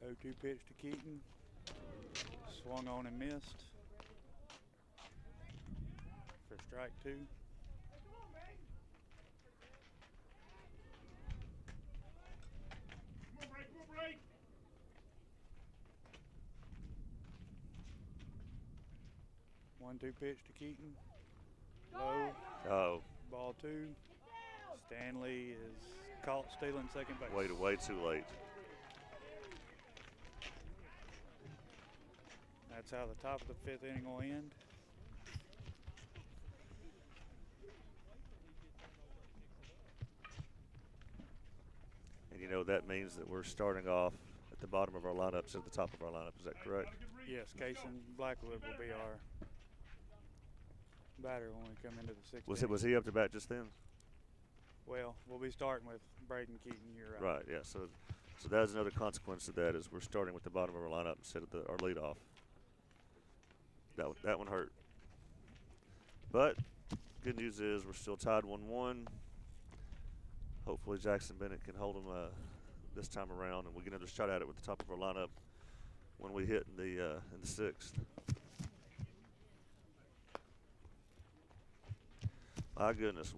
Oh, 2 pitch to Keaton. Swung on and missed. For strike two. Come on, Brad. Come on, Brad. 1-2 pitch to Keaton. Low. Oh, Ball two. Stanley is caught stealing second base. waited way too late. That's how the top of the 5th inning will end. And you know that means that we're starting off at the bottom of our lineup instead of the top of our lineup. Is that correct? Yes, Cason Blackwood will be our batter when we come into the 6th. Was he up to bat just then? Well, we'll be starting with Braden Keaton. You're right. Right. Yeah. So that's another consequence of that is we're starting with the bottom of our lineup instead of our leadoff. That one hurt. But good news is we're still tied 1-1. Hopefully Jackson Bennett can hold them this time around, and we get another shot at it with the top of our lineup when we hit in the 6th. My goodness,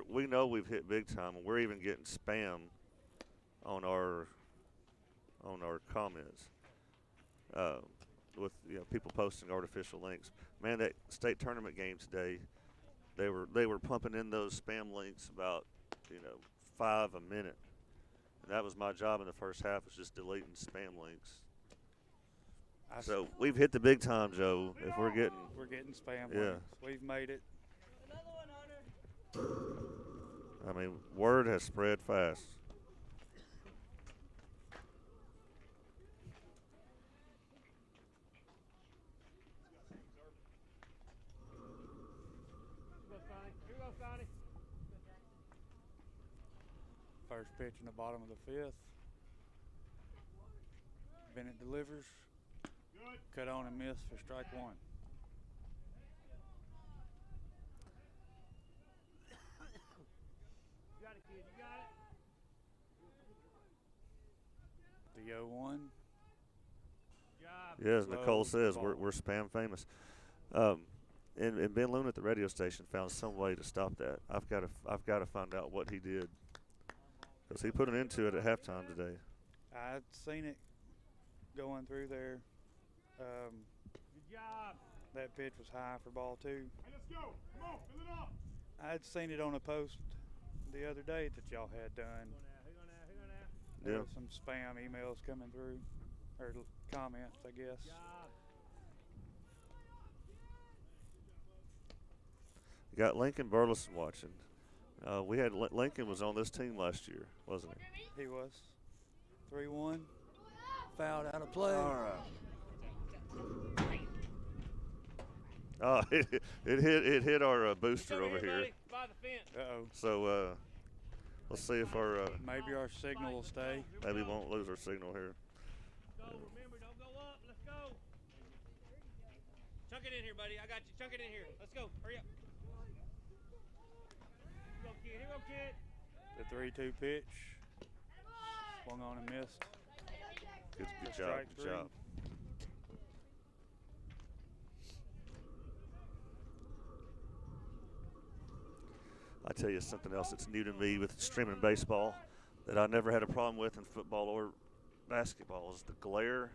we know we've hit big time, and we're even getting spam on our comments with people posting artificial links. Man, that state tournament game today, they were pumping in those spam links about 5 a minute, and that was my job in the first half, was just deleting spam links. So we've hit the big time, Joe. If we're getting spam. Yeah. Links. We've made it. I mean, word has spread fast. First pitch in the bottom of the 5th. Bennett delivers. Good. Cut on and miss for strike one. You got it, kid. You got it. The 0-1. Job. Yes, Low Nicole says ball. we're spam famous. And Ben Loon at the radio station found some way to stop that. I've got to find out what he did, because he put an end to it at halftime today. I'd seen it going through there. Good job. That pitch was high for ball two. Hey, let's go. Come on, fill it up. I'd seen it on a post the other day that y'all had done. There Yeah. was some spam emails coming through, or comments, I guess. You got Lincoln Burleson watching. We had Lincoln was on this team last year, wasn't he? He was 3-1, fouled out of play. All right. Oh, it hit our booster over here. Uh-oh. So let's see if our Maybe our signal will stay. maybe we won't lose our signal here. Remember, don't go up. Let's go. Chunk it in here, buddy. I got you. Chunk it in here. Let's go. Hurry up. Here we go, kid. Here we go, kid. The 3-2 pitch. Swung on and missed. Good job. Strike Good three. job. I tell you something else that's new to me with streaming baseball that I never had a problem with in football or basketball is the glare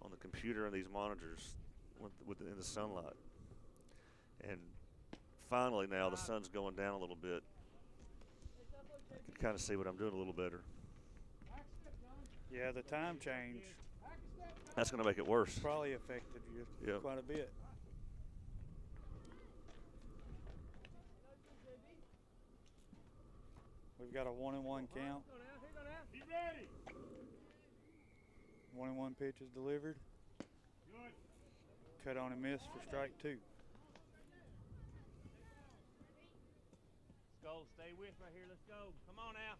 on the computer and these monitors in the sunlight. And finally now the sun's going down a little bit. I can kind of see what I'm doing a little better. Yeah, the time change That's going to make it worse. probably affected you Yep. quite a bit. We've got a 1-1 count. Be ready. 1-1 pitch is delivered. Good. Cut on and miss for strike 2. Let's go. Stay with right here. Let's go. Come on now.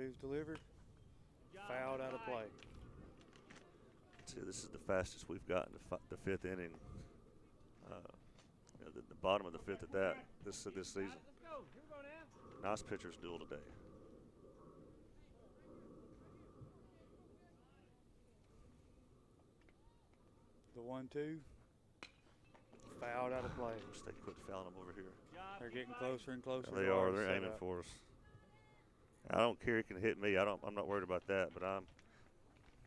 1-2's delivered. Fouled out of play. See, this is the fastest we've gotten to the fifth inning. The bottom of the fifth at that this season. Let's go. Here we go now. Nice pitcher's duel today. The 1-2. Fouled out of play. Wish they quit fouling them over here. They're getting closer and closer. They to are. our They're aiming setup. for us. I don't care. It can hit me. I'm not worried about that. But I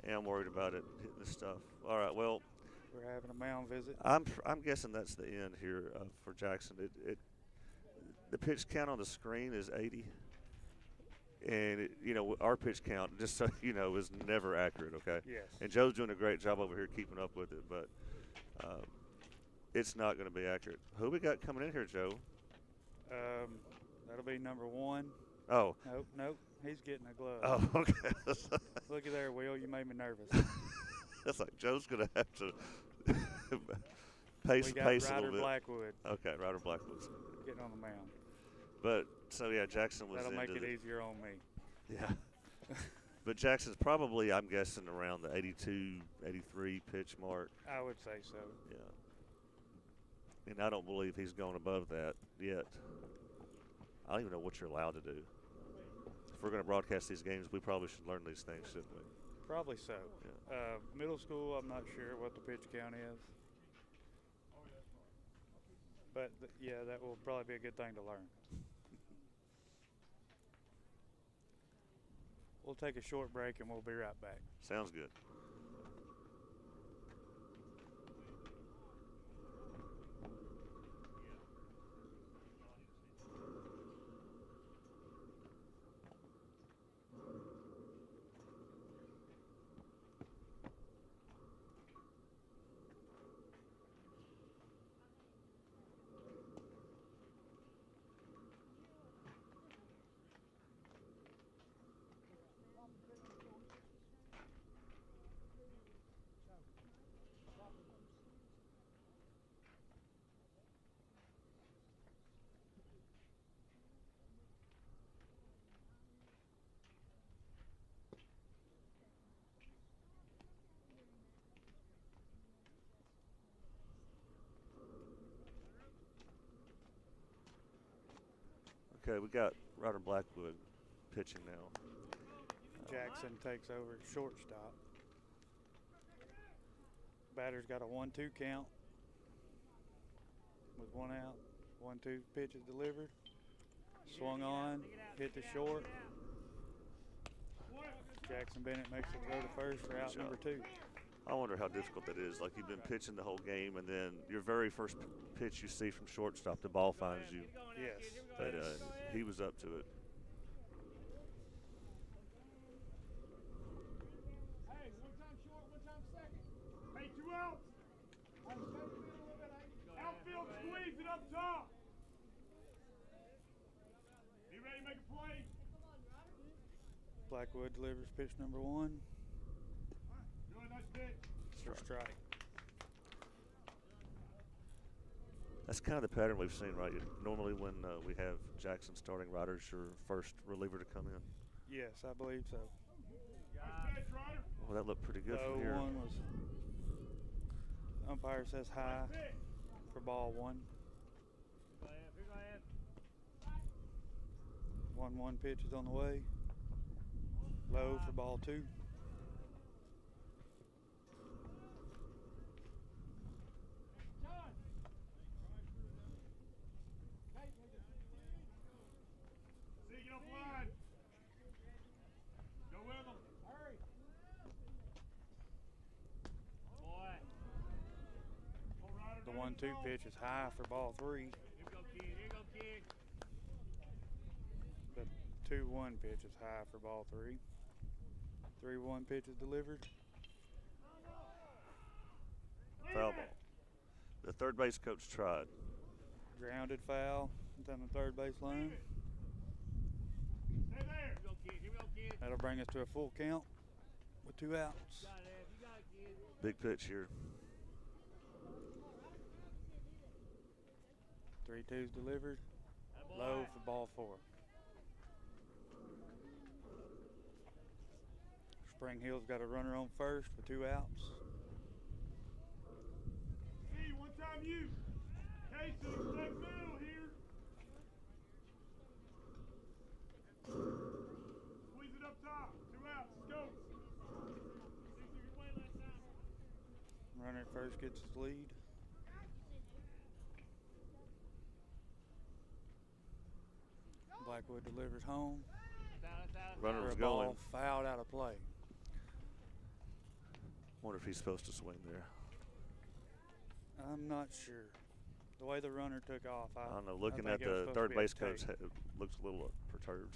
am worried about it hitting this stuff. All right. Well, We're having a mound visit. I'm guessing that's the end here for Jackson. The pitch count on the screen is 80, and our pitch count, just so you know, is never accurate. Okay. Yes. And Joe's doing a great job over here keeping up with it, but it's not going to be accurate. Who we got coming in here, Joe? That'll be number 1. Oh. Nope. He's getting a glove. Oh, okay. Look at there, Will. You made me nervous. That's like Joe's going to have to pace We got a Ryder little bit. Blackwood Okay, Ryder Blackwood's. getting on the mound. But so yeah, Jackson was That'll make into it easier on me. Yeah. But Jackson's probably, I'm guessing, around the 82, 83 pitch mark. I would say so. Yeah. And I don't believe he's gone above that yet. I don't even know what you're allowed to do. If we're going to broadcast these games, we probably should learn these things, shouldn't we? Probably so. Yeah. Middle school, I'm not sure what the pitch count is. But yeah, that will probably be a good thing to learn. We'll take a short break and we'll be right back. Sounds good. Okay, we got Ryder Blackwood pitching now. Jackson takes over at shortstop. Batter's got a 1-2 count with 1 out. 1-2 pitch is delivered. Swung on, hit the short. Jackson Bennett makes the throw to first for out number 2. I wonder how difficult that is. Like you've been pitching the whole game, and then your very first pitch you see from shortstop, the ball finds you. Yes. But he was up to it. Hey, one time short, one time second. Hey, 2 outs. Hey, take it in a little bit, hey. Outfield squeeze it up top. Be ready to make a play. Blackwood delivers pitch number 1 Good, nice pitch. for strike. That's kind of the pattern we've seen, right? Normally, when we have Jackson starting, Ryder's your first reliever to come in. Yes, I believe so. Nice pitch, Ryder. Well, that looked pretty good The from here. 0-1 was umpire says high Nice pitch. for ball 1. 1-1 pitch is on the way. Low for ball 2. John. See, get off line. Go with him. Hurry. Boy. The 1-2 pitch is high for ball 3. Here we go, kid. Here you go, kid. The 2-1 pitch is high for ball 3. 3-1 pitch is delivered. Foul ball. The third base coach tried. Grounded foul down the third base line. Stay there. Here we go, kid. Here we go, kid. That'll bring us to a full count with 2 outs. Big pitch here. 3-2's delivered. Low for ball 4. Spring Hill's got a runner on first with 2 outs. See, one time you. Casey, stay middle here. Squeeze it up top. 2 outs. Let's go. Runner at first gets his lead. Blackwood delivers home. Runner For was a ball going. fouled out of play. Wonder if he's supposed to swing there. I'm not sure. The way the runner took off, I don't know. Looking think at it was the supposed third to be a base coach, take. it looks a little perturbed.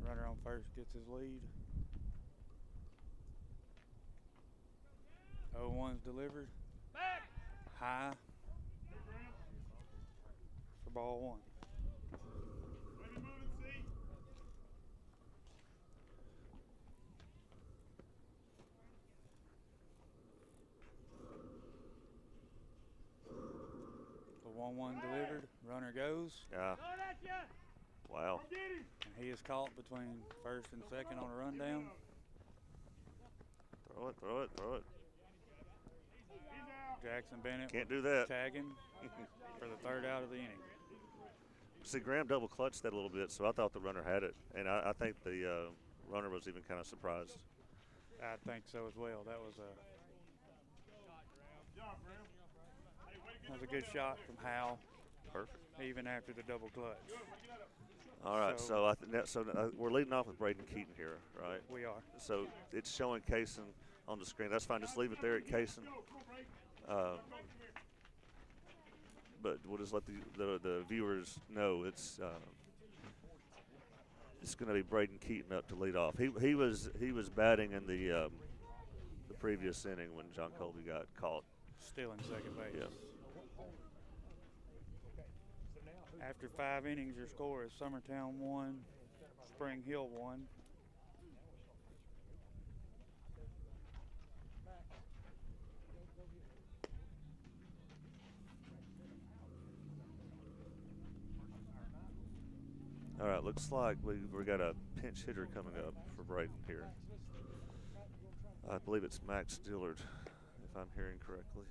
Runner on first gets his lead. 0-1's delivered. High for ball 1. Ready, moving, see. The 1-1 delivered. Runner goes. Yeah. Wow. Get him. And he is caught between first and second on a rundown. Throw it, throw it, throw it. He's out. Jackson Bennett Can't do that. tagging for the 3rd out of the inning. See, Graham double clutched that a little bit, so I thought the runner had it. And I think the runner was even kind of surprised. I think so as well. That was Job, Graham. Hey, way to get a good shot from Hal, Perfect. even after the double clutch. All right, So- so we're leading off with Braden Keaton here, right? We are. So it's showing Kaysen on the screen. That's fine. Just leave it there at Kaysen. But we'll just let the viewers know it's going to be Braden Keaton up to lead off. He was batting in the previous inning when John Colby got caught. Still in second base. Yeah. After 5 innings, your score is Summertown 1, Spring Hill 1. All right, looks like we got a pinch hitter coming up for Braden here. I believe it's Max Dillard, if I'm hearing correctly.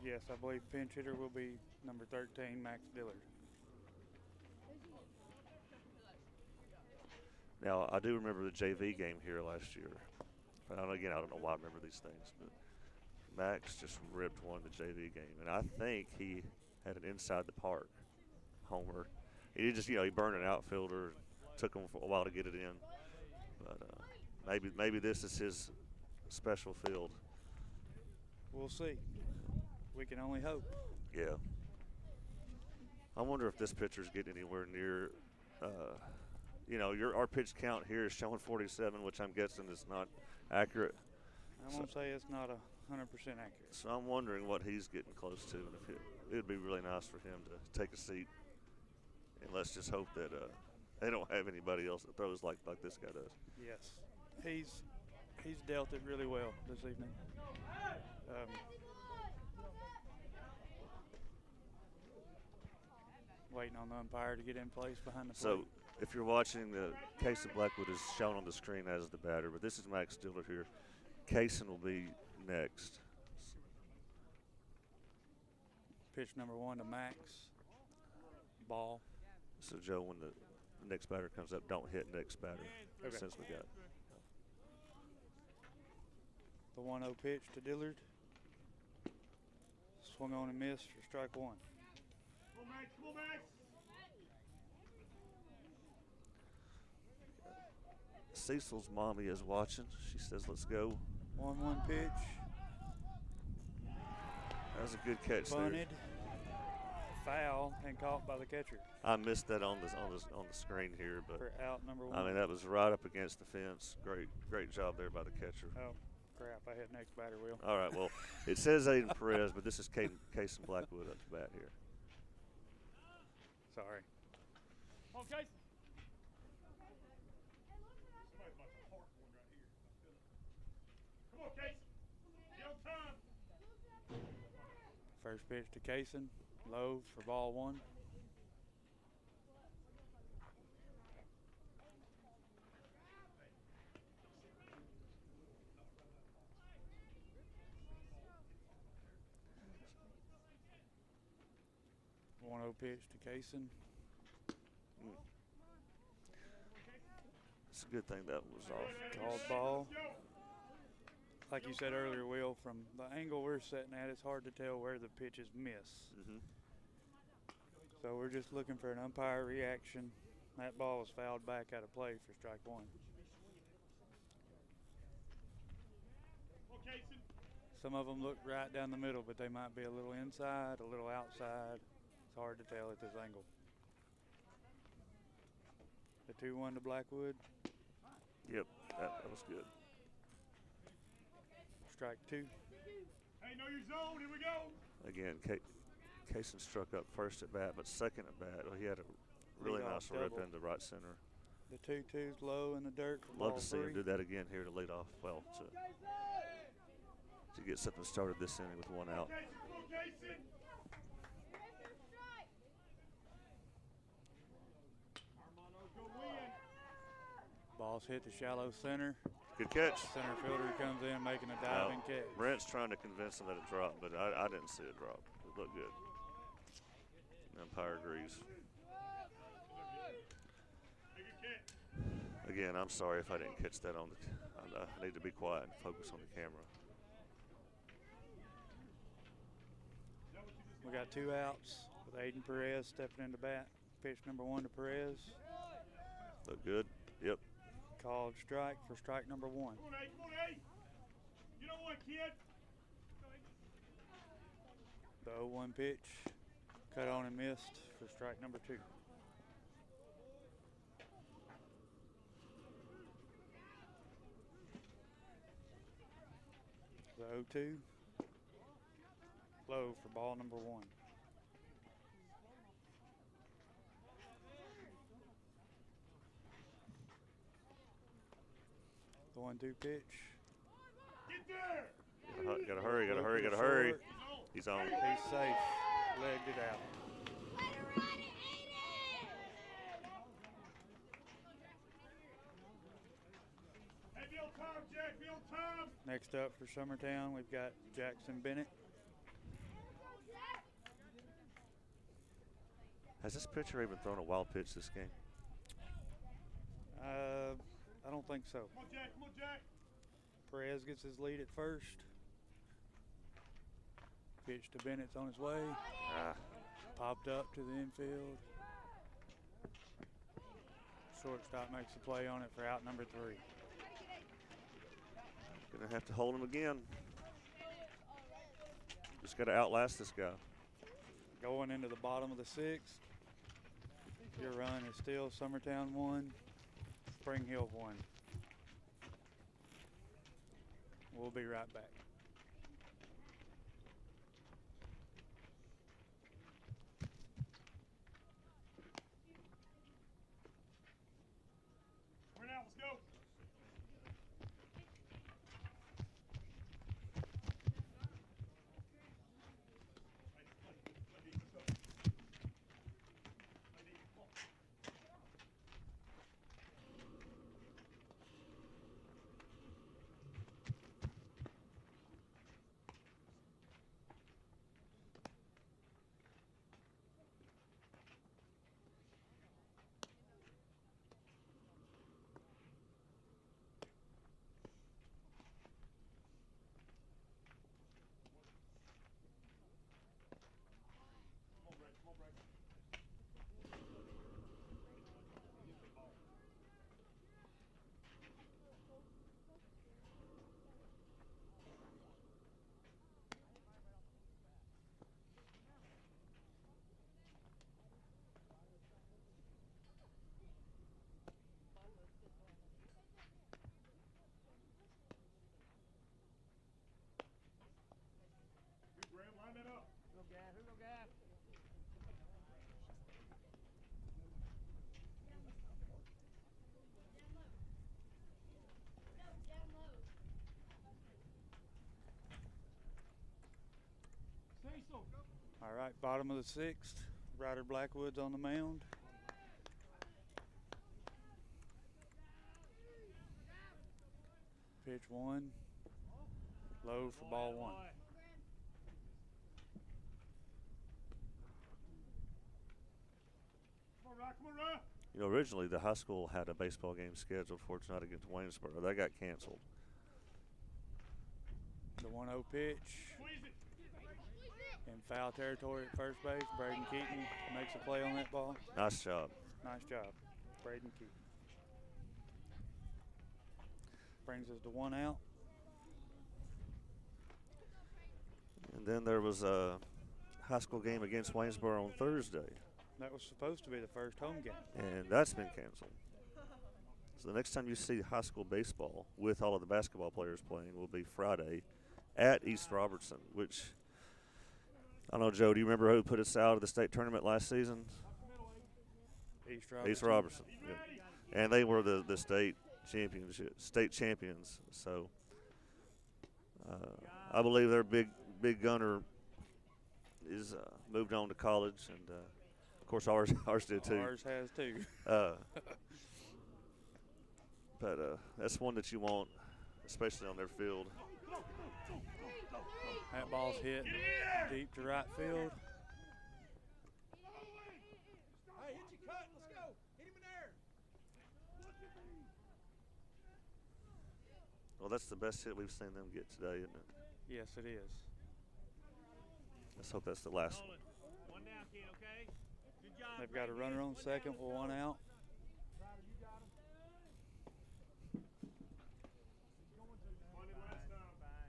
Yeah, Yes, I believe pinch hitter will be number 13, Max Dillard. Now, I do remember the JV game here last year. I don't know why I remember these things, but Max just ripped one the JV game, and I think he had an inside the park homer. He just, he burned an outfielder. Took him for a while to get it in, but maybe this is his special field. We'll see. We can only hope. Yeah. I wonder if this pitcher's getting anywhere near. Our pitch count here is showing 47, which I'm guessing is not accurate. I'm going to say it's not 100% accurate. So I'm wondering what he's getting close to, and if it would be really nice for him to take a seat. And let's just hope that they don't have anybody else that throws like this guy does. Yes, he's dealt it really well this evening. Waiting on the umpire to get in place behind the plate. So if you're watching, the Kaysen Blackwood is shown on the screen as the batter, but this is Max Dillard here. Kaysen will be next. Pitch number 1 to Max. Ball. So, Joe, when the next batter comes up, don't hit next batter. Okay. Since we got The 1-0 pitch to Dillard. Swung on and missed for strike 1. Come on, Max. Cecil's mommy is watching. She says, "Let's go." 1-1 pitch. That was a good catch Bunted. Foul and caught by the catcher there. I missed that on the screen here, but for out number 1. I mean that was right up against the fence. Great job there by the catcher. Oh, crap. I hit next batter wheel. All right, well, it says Aiden Perez, but this is Kaysen Blackwood up to bat here. Sorry. Come on, Casey. Somebody's about to park one right here. Come on, Casey. Get on time. First pitch to Kaysen. Low for ball 1. One 0 pitch to Kaysen. It's a good thing that was off. Called ball. Like you said earlier, Will, from the angle we're sitting at, it's hard to tell where the pitches miss. Mm-hmm. So we're just looking for an umpire reaction. That ball was fouled back out of play for strike 1. Some of them look right down the middle, but they might be a little inside, a little outside. It's hard to tell at this angle. The 2-1 to Blackwood. Yep, that was good. Strike 2. Hey, know your zone. Here we go. Again, Kaysen struck up first at bat, but second at bat, he had a really Lead-off nice rip double. into right center. The 2-2's low in the dirt for Love ball to see 3. him do that again here to lead off. Well, to get something started this inning with 1 out. Casey, come on, Casey. Armando's gonna win. Ball's hit to shallow center. Good catch. Center fielder comes in making a diving catch. Brent's trying to convince him that it dropped, but I didn't see it drop. It looked good. The umpire agrees. Take a catch. Again, I'm sorry if I didn't catch that on the. I need to be quiet and focus on the camera. We got 2 outs with Aiden Perez stepping into bat. Pitch number 1 to Perez. Look good. Yep. Called strike for strike number 1. Come on, A. Come on, A. You know what, kid? The 0-1 pitch. Cut on and missed for strike number 2. The 0-2. Low for ball number 1. The 1-2 pitch. Get there. Gotta hurry. He's on. He's safe. Legged it out. Hey, be on time, Jack. Be on time. Next up for Summertown, we've got Jackson Bennett. Has this pitcher even thrown a wild pitch this game? I don't think so. Come on, Jack. Come on, Jack. Perez gets his lead at first. Pitch to Bennett's on his way. Ah, Popped up to the infield. Shortstop makes a play on it for out number 3. gonna have to hold him again. Just got to outlast this guy. Going into the bottom of the 6th. Your run is still Summertown 1, Spring Hill 1. We'll be right back. We're now. Let's go. Graham, line that up. Who go guy? Who go guy? Cecil. All right, bottom of the 6th. Ryder Blackwood's on the mound. Pitch 1. Low for ball 1. Come on, Rock. Come on, Rock. You know, originally the high school had a baseball game scheduled for tonight against Waynesboro. That got canceled. The 1-0 pitch. Squeeze it. In foul territory at first base. Braden Keaton makes a play on that ball. Nice job. Nice job, Braden Keaton. Brings us to 1 out. And then there was a high school game against Waynesboro on Thursday, That was supposed to be the first home game. and that's been canceled. So the next time you see high school baseball with all of the basketball players playing will be Friday at East Robertson, which, I don't know, Joe, do you remember who put us out of the state tournament last season? East Robertson. East Robertson. Yeah. And they were the state champions. So I believe their big gunner is moved on to college, and of course ours did too. Ours has too. But that's one that you want, especially on their field. That ball's hit deep to right field. Hey, hit your cut. Let's go. Hit him in there. Well, that's the best hit we've seen them get today, isn't it? Yes, it is. Let's hope that's the last one. One down, kid, okay? Good job. They've got a runner on second with 1 out. Ryder, you got him. He's going to now. Money last time. Fine.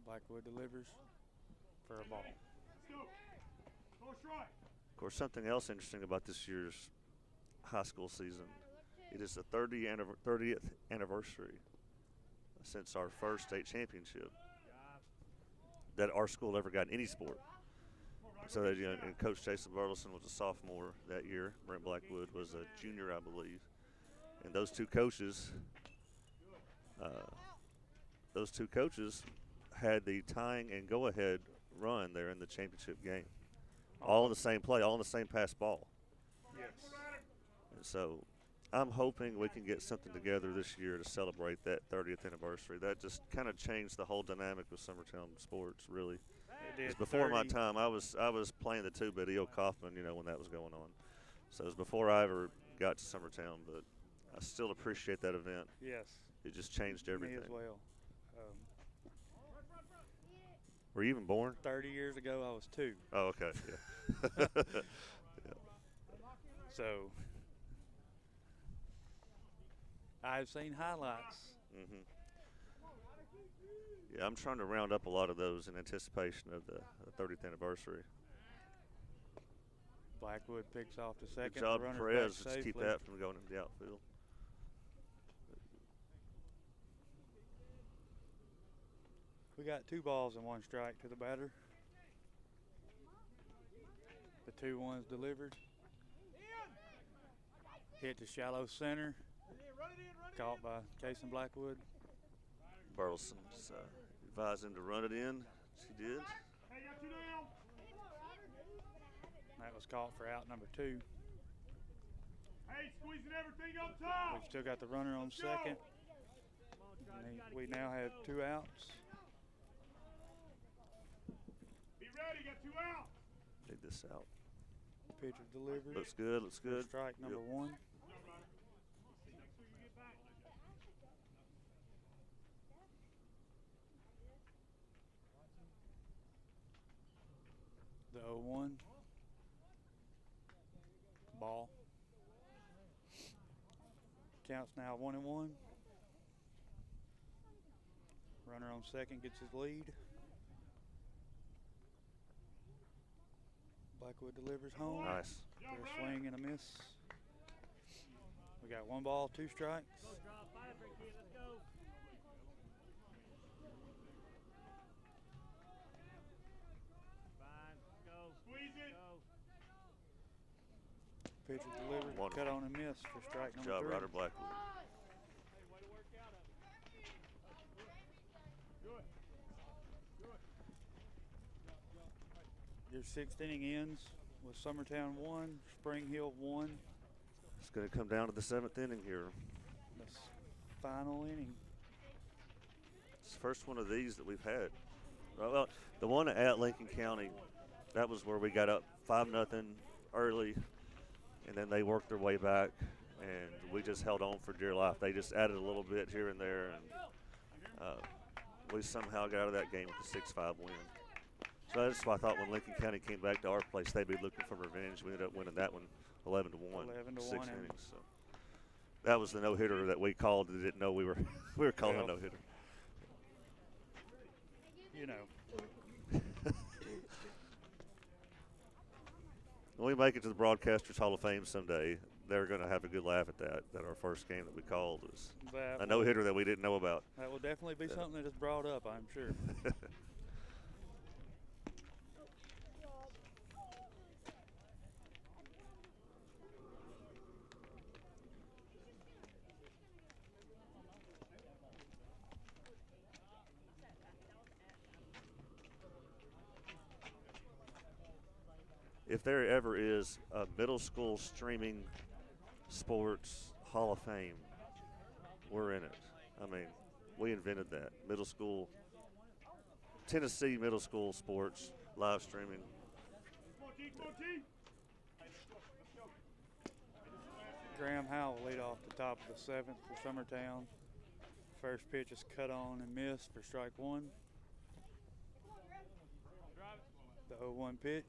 Blackwood delivers for a ball. Let's go. Go strike. Of course, something else interesting about this year's high school season, it is the 30th anniversary since our first state championship that our school ever got in any sport. So that, and Coach Jason Burleson was a sophomore that year. Brent Blackwood was a junior, I believe. And those two coaches had the tying and go-ahead run there in the championship game. All in the same play, all in the same pass ball. Yes. And so I'm hoping we can get something together this year to celebrate that 30th anniversary. That just kind of changed the whole dynamic of Summertown sports, really. It It's did before my 30. time. I was playing the two-bit E.O. Kaufman, when that was going on. So it was before I ever got to Summertown, but I still appreciate that event. Yes. It just changed everything. Me as well. Were you even born? 30 years ago, I was 2. Oh, okay. Yeah. So I've seen highlights. hmm Yeah, I'm trying to round up a lot of those in anticipation of the 30th anniversary. Blackwood picks off the second. Good job, The runner's Perez. back Let's keep safely. that from going into the outfield. We got 2 balls and 1 strike to the batter. The 2-1's delivered. Hit to shallow center. Caught by Casey Blackwood. Burleson's advised him to run it in. She did. That was caught for out number 2. Hey, squeezing everything up top. We've still got the runner on second. We now have 2 outs. Be ready, got 2 out. Dig this out. Pitch is delivered. Looks good. Looks good. Strike number 1. The 0-1. Ball. Counts now 1-1. Runner on second gets his lead. Blackwood delivers home. Nice. For a swing and a miss. We got 1 ball, 2 strikes. Pitch is delivered, Wonderful. cut on and miss for strike Good number job, 3. Ryder Blackwood. Your 6th inning ends with Summertown 1, Spring Hill 1. It's going to come down to the 7th inning here. This final inning. It's the first one of these that we've had. Well, the one at Lincoln County, that was where we got up 5-0 early, and then they worked their way back, and we just held on for dear life. They just added a little bit here and there, and we somehow got out of that game with a 6-5 win. So that's why I thought when Lincoln County came back to our place, they'd be looking for revenge. We ended up winning that one 11-1, 6 innings. So that was the no-hitter that we called. That didn't know we were calling a no-hitter. You know. When we make it to the Broadcasters Hall of Fame someday, they're going to have a good laugh at that our first game that we called was a no-hitter that we didn't know about. That will definitely be something that is brought up, I'm sure. If there ever is a middle school streaming sports Hall of Fame, we're in it. I mean, we invented that. Middle school, Tennessee middle school sports, live streaming. Graham Howell will lead off the top of the 7th for Summertown. First pitch is cut on and missed for strike 1. The 0-1 pitch.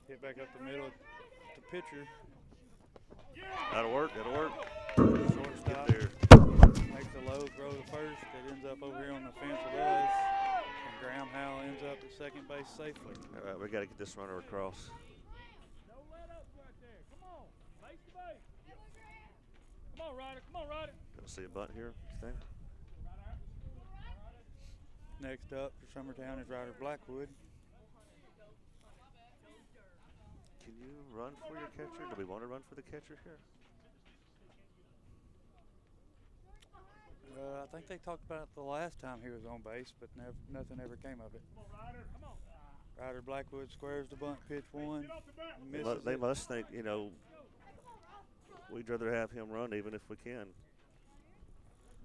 Hit back up the middle to pitcher. That'll work. That'll work. Shortstop Get there. makes a low throw to first. It ends up over here on the fence with us. And Graham Howell ends up at second base safely. All right, we got to get this runner across. No let ups right there. Come on. Base to base. Come on, Ryder. Come on, Ryder. Gonna see a bunt here, you think? Next up for Summertown is Ryder Blackwood. Can you run for your catcher? Do we want to run for the catcher here? I think they talked about it the last time he was on base, but nothing ever came of it. Ryder Blackwood squares the bunt, pitch 1, misses They it. must think, we'd rather have him run even if we can.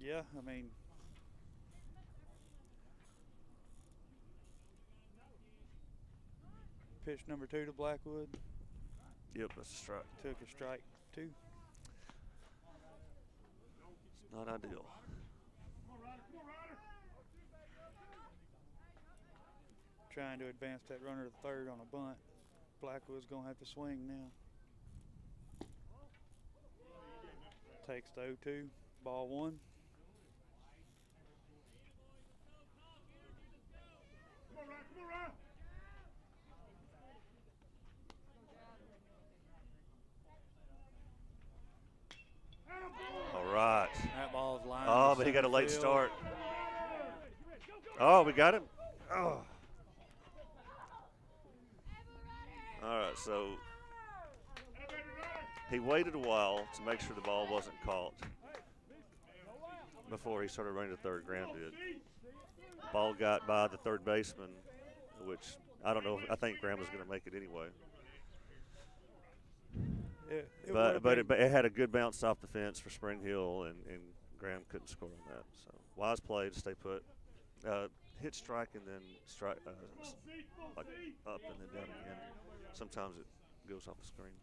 Yeah, I mean, Pitch number 2 to Blackwood. Yep, that's a strike. Took a strike 2. It's not ideal. Trying to advance that runner to third on a bunt. Blackwood's going to have to swing now. Takes the 0-2. Ball 1. All right. That ball's lined. Oh, to but he got a center late field. start. Oh, we got him. Oh. All right, so he waited a while to make sure the ball wasn't caught before he started running to third. Graham did. Ball got by the third baseman, which I don't know. I think Graham was going to make it anyway. But it had a good bounce off the fence for Spring Hill, and Graham couldn't score on that. So wise play to stay put. Hit strike and then strike like up and then down again. Sometimes it goes off the screen.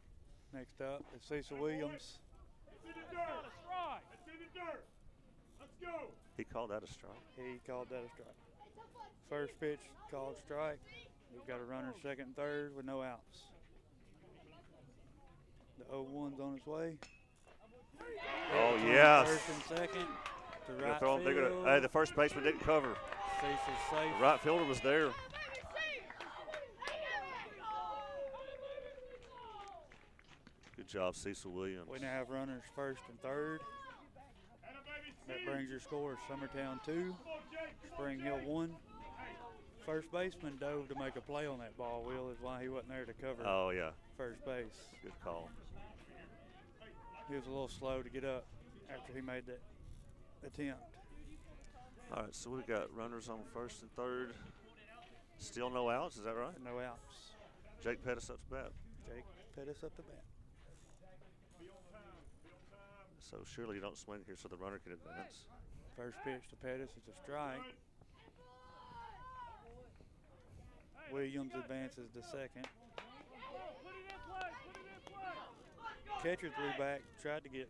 Next up is Cecil Williams. He called that a strike. He called that a strike. First pitch called strike. We've got a runner second and third with no outs. The 0-1's on its way. Oh, yes. First and second to They're right throwing, field. they're gonna, hey, the first baseman didn't cover. Cecil's safe. The right fielder was there. Good job, Cecil Williams. We now have runners first and third. That brings your score Summertown 2, Spring Hill 1. First baseman dove to make a play on that ball, Will, is why he wasn't there to cover Oh, yeah. first base. Good call. He was a little slow to get up after he made that attempt. All right, so we got runners on first and third. Still no outs, is that right? No outs. Jake Pettis up to bat. Jake Pettis up the bat. So surely you don't swing here so the runner can advance. First pitch to Pettis is a strike. Williams advances to second. Catcher threw back, tried to get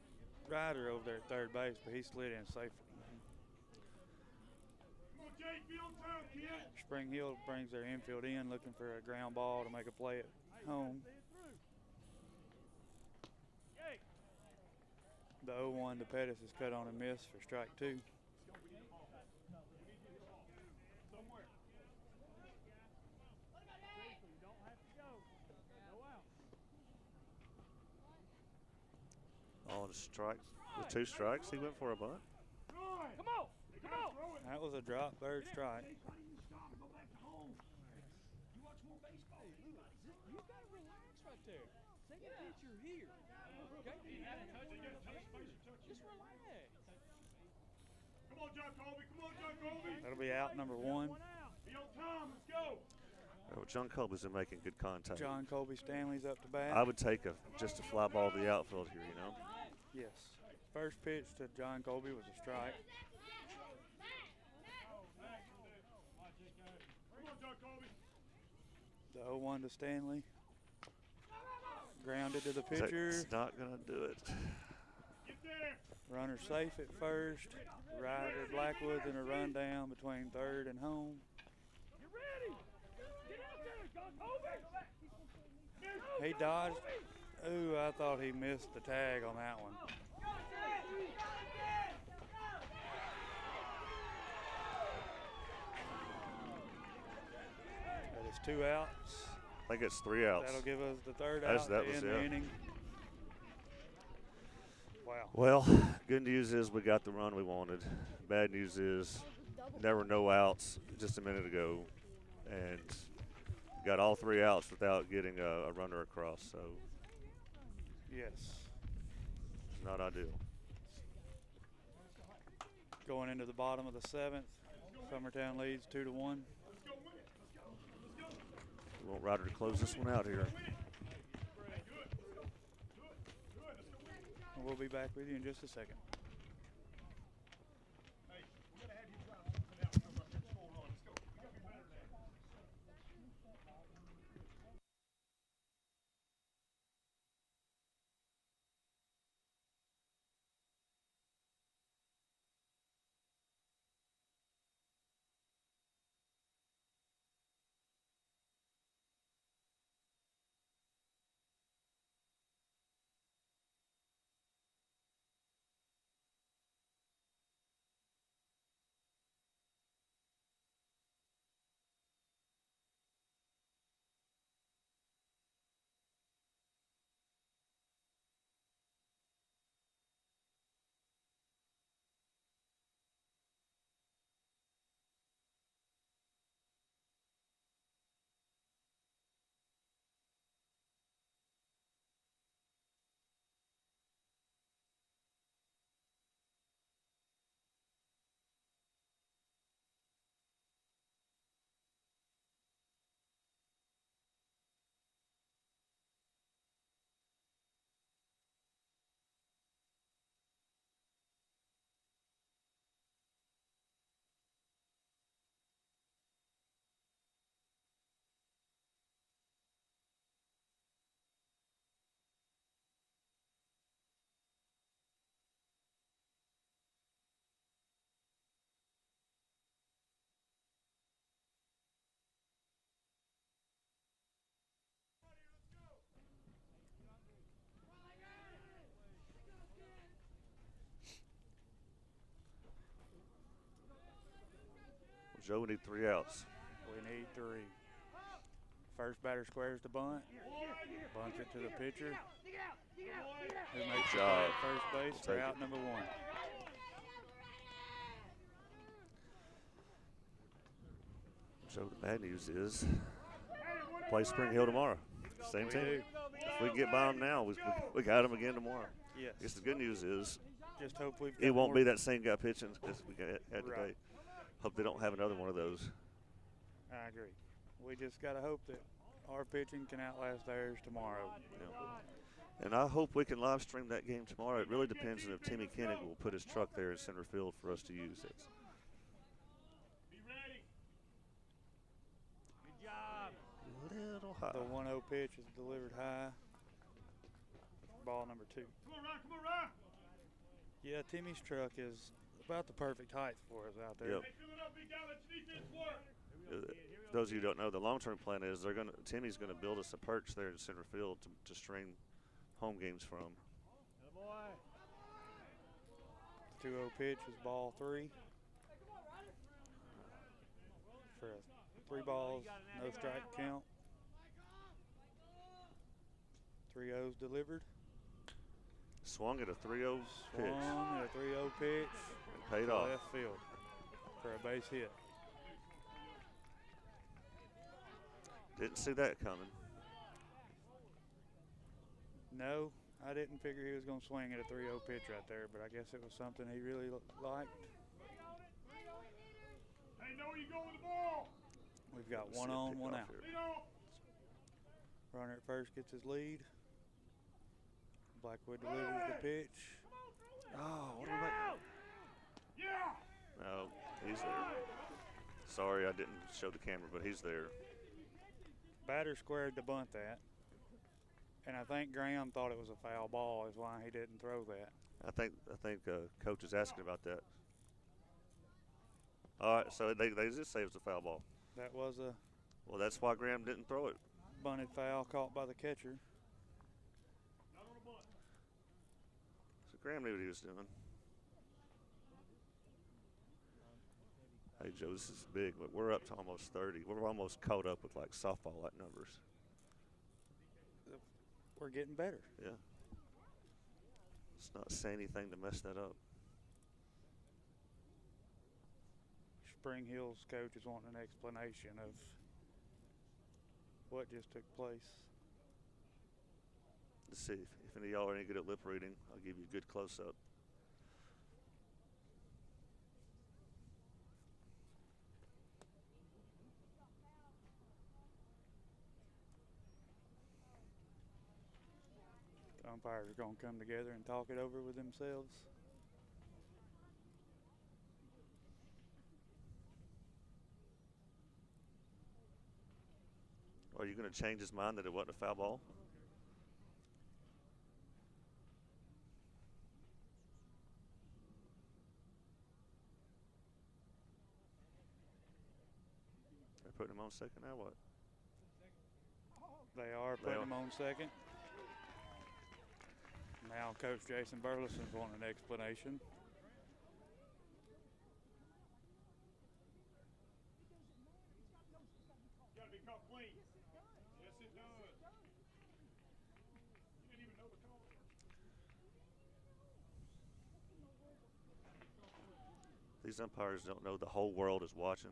Ryder over there at third base, but he slid in safely. Spring Hill brings their infield in, looking for a ground ball to make a play at home. The 0-1 to Pettis is cut on and missed for strike 2. On a strike, with 2 strikes, he went for a bunt. That was a drop, third strike. You gotta relax right there. Take a picture here. Okay? Just relax. Come on, John Colby. Come on, John Colby. That'll be out number 1. Be on time. Let's go. Oh, John Colby's been making good contact. John Colby Stanley's up to bat. I would take just a fly ball to the outfield here, you know. Yes. First pitch to John Colby was a strike. The 0-1 to Stanley. Grounded to the pitcher. That's not going to do it. Runner safe at first. Ryder Blackwood's in a rundown between third and home. He dodged. Ooh, I thought he missed the tag on that one. That is 2 outs. I think it's 3 outs. That'll give us the third That out to was end it. the inning. Wow. Well, good news is we got the run we wanted. Bad news is there were no outs just a minute ago, and got all 3 outs without getting a runner across. So Yes. it's not ideal. Going into the bottom of the 7th, Summertown leads 2-1. We want Ryder to close this one out here. We'll be back with you in just a second. Joe, we need 3 outs. We need 3. First batter squares the bunt. Bunts it to the pitcher. Who makes the play job. at first base We'll for take out it. number 1. So the bad news is, play Spring Hill tomorrow. Same We team. do. If we can get by them now, we got them again tomorrow. Yes. I guess the good news is Just hope we've got it won't more- be that same guy pitching as we had today. Right. Hope they don't have another one of those. I agree. We just got to hope that our pitching can outlast theirs tomorrow. Yeah. And I hope we can live stream that game tomorrow. It really depends on if Timmy Koenig will put his truck there in center field for us to use it. Little high. The 1-0 pitch is delivered high. Ball number 2. Yeah, Timmy's truck is about the perfect height for us out there. Yep. Those of you who don't know, the long-term plan is Timmy's going to build us a perch there in center field to stream home games from. 2-0 pitch is ball 3. For a 3 balls, no strike count. 3-0's delivered. Swung at a 3-0 pitch. Swung at a 3-0 pitch. And paid to off. left field for a base hit. Didn't see that coming. No, I didn't figure he was going to swing at a 3-0 pitch right there, but I guess it was something he really liked. Hey, know where you go with the ball. We've got Let's one see it on, pick one off out. here. Runner at first gets his lead. Blackwood delivers the pitch. Oh, what do we make? No, he's there. Sorry, I didn't show the camera, but he's there. Batter squared to bunt that. And I think Graham thought it was a foul ball is why he didn't throw that. I think coach is asking about that. All right, so they just say it was a foul ball. That was a Well, that's why Graham didn't throw it. bunted foul caught by the catcher. So Graham knew what he was doing. Hey, Joe, this is big, but we're up to almost 30. We're almost caught up with, like, softball-like numbers. We're getting better. Yeah. Let's not say anything to mess that up. Spring Hill's coach is wanting an explanation of what just took place. Let's see. If any of y'all are any good at lip reading, I'll give you a good close-up. The umpires are going to come together and talk it over with themselves. Are you going to change his mind that it wasn't a foul ball? They're putting him on second now, what? They are putting him on second. Now Coach Jason Burleson's wanting an explanation. Got to be caught clean. Yes, it does. You didn't even know the call. These umpires don't know the whole world is watching.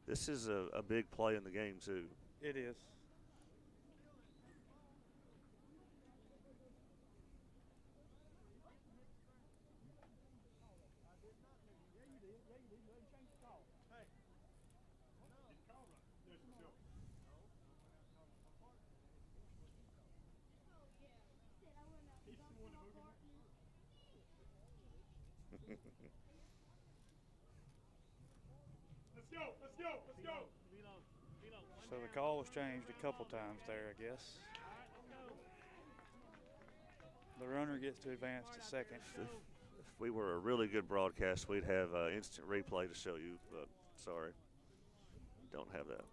This is a big play in the game, too. It is. Let's go, let's go, let's go. So the call was changed a couple times there, I guess. The runner gets to advance to second. If we were a really good broadcast, we'd have instant replay to show you, but sorry. don't have that.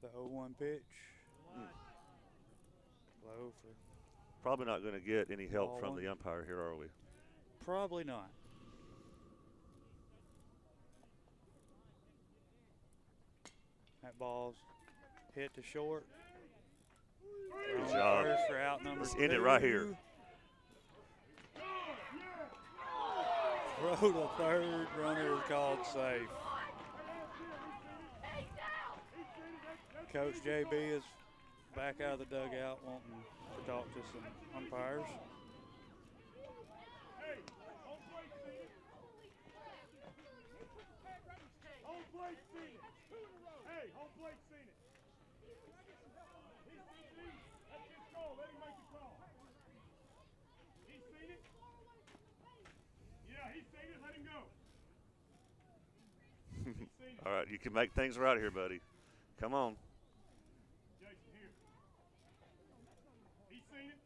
The 0-1 pitch. Low for Probably not going to get any help Ball from one. the umpire here, are we? probably not. That ball's hit to short. Good Thrown job. First for out number Let's 2. end it right here. Throw to third. Runner is called safe. Coach JB is back out of the dugout wanting to talk to some umpires. Home plate seen it. Hey, home plate seen it. That's his call. Let him make the call. He's seen it? Yeah, he's seen it. Let him go. All right, you can make things right here, buddy. Come on. Jason, here. He's seen it.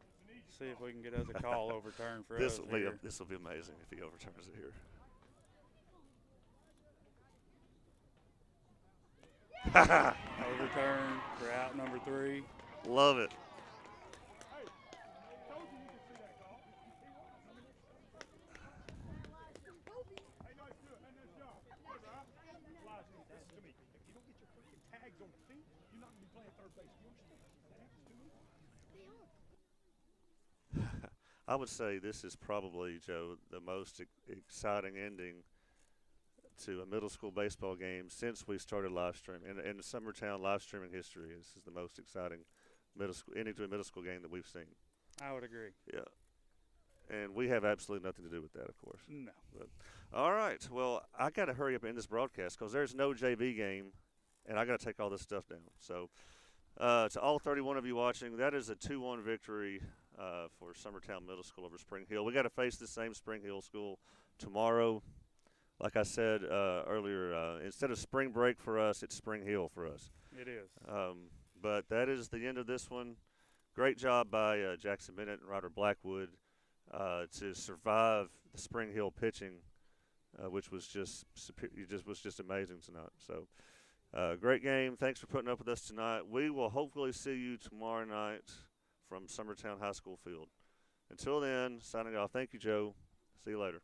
It's an easy See if we can get us a call overturned for This us will be here. this will be amazing if he overturns it here. Overturned for out number 3. Love it. told you could see that call. Hey, nice do it. Hey, nice job. Hey, Rob. Elijah, listen to me. If you don't get your freaking tags on the feet, you're not going to be playing third base. You understand? Tags to me? I would say this is probably, Joe, the most exciting ending to a middle school baseball game since we started live streaming. In the Summertown live streaming history, this is the most exciting middle school ending to a middle school game that we've seen. I would agree. Yeah. And we have absolutely nothing to do with that, of course. No. But, all right. Well, I got to hurry up and end this broadcast because there's no JV game, and I got to take all this stuff down. So, to all 31 of you watching, that is a 2-1 victory for Summertown Middle School over Spring Hill. We got to face the same Spring Hill school tomorrow. Like I said earlier, instead of spring break for us, it's Spring Hill for us. It is. But that is the end of this one. Great job by Jackson Bennett and Ryder Blackwood to survive the Spring Hill pitching, which was just amazing tonight. So, great game. Thanks for putting up with us tonight. We will hopefully see you tomorrow night from Summertown High School field. Until then, signing off. Thank you, Joe. See you later.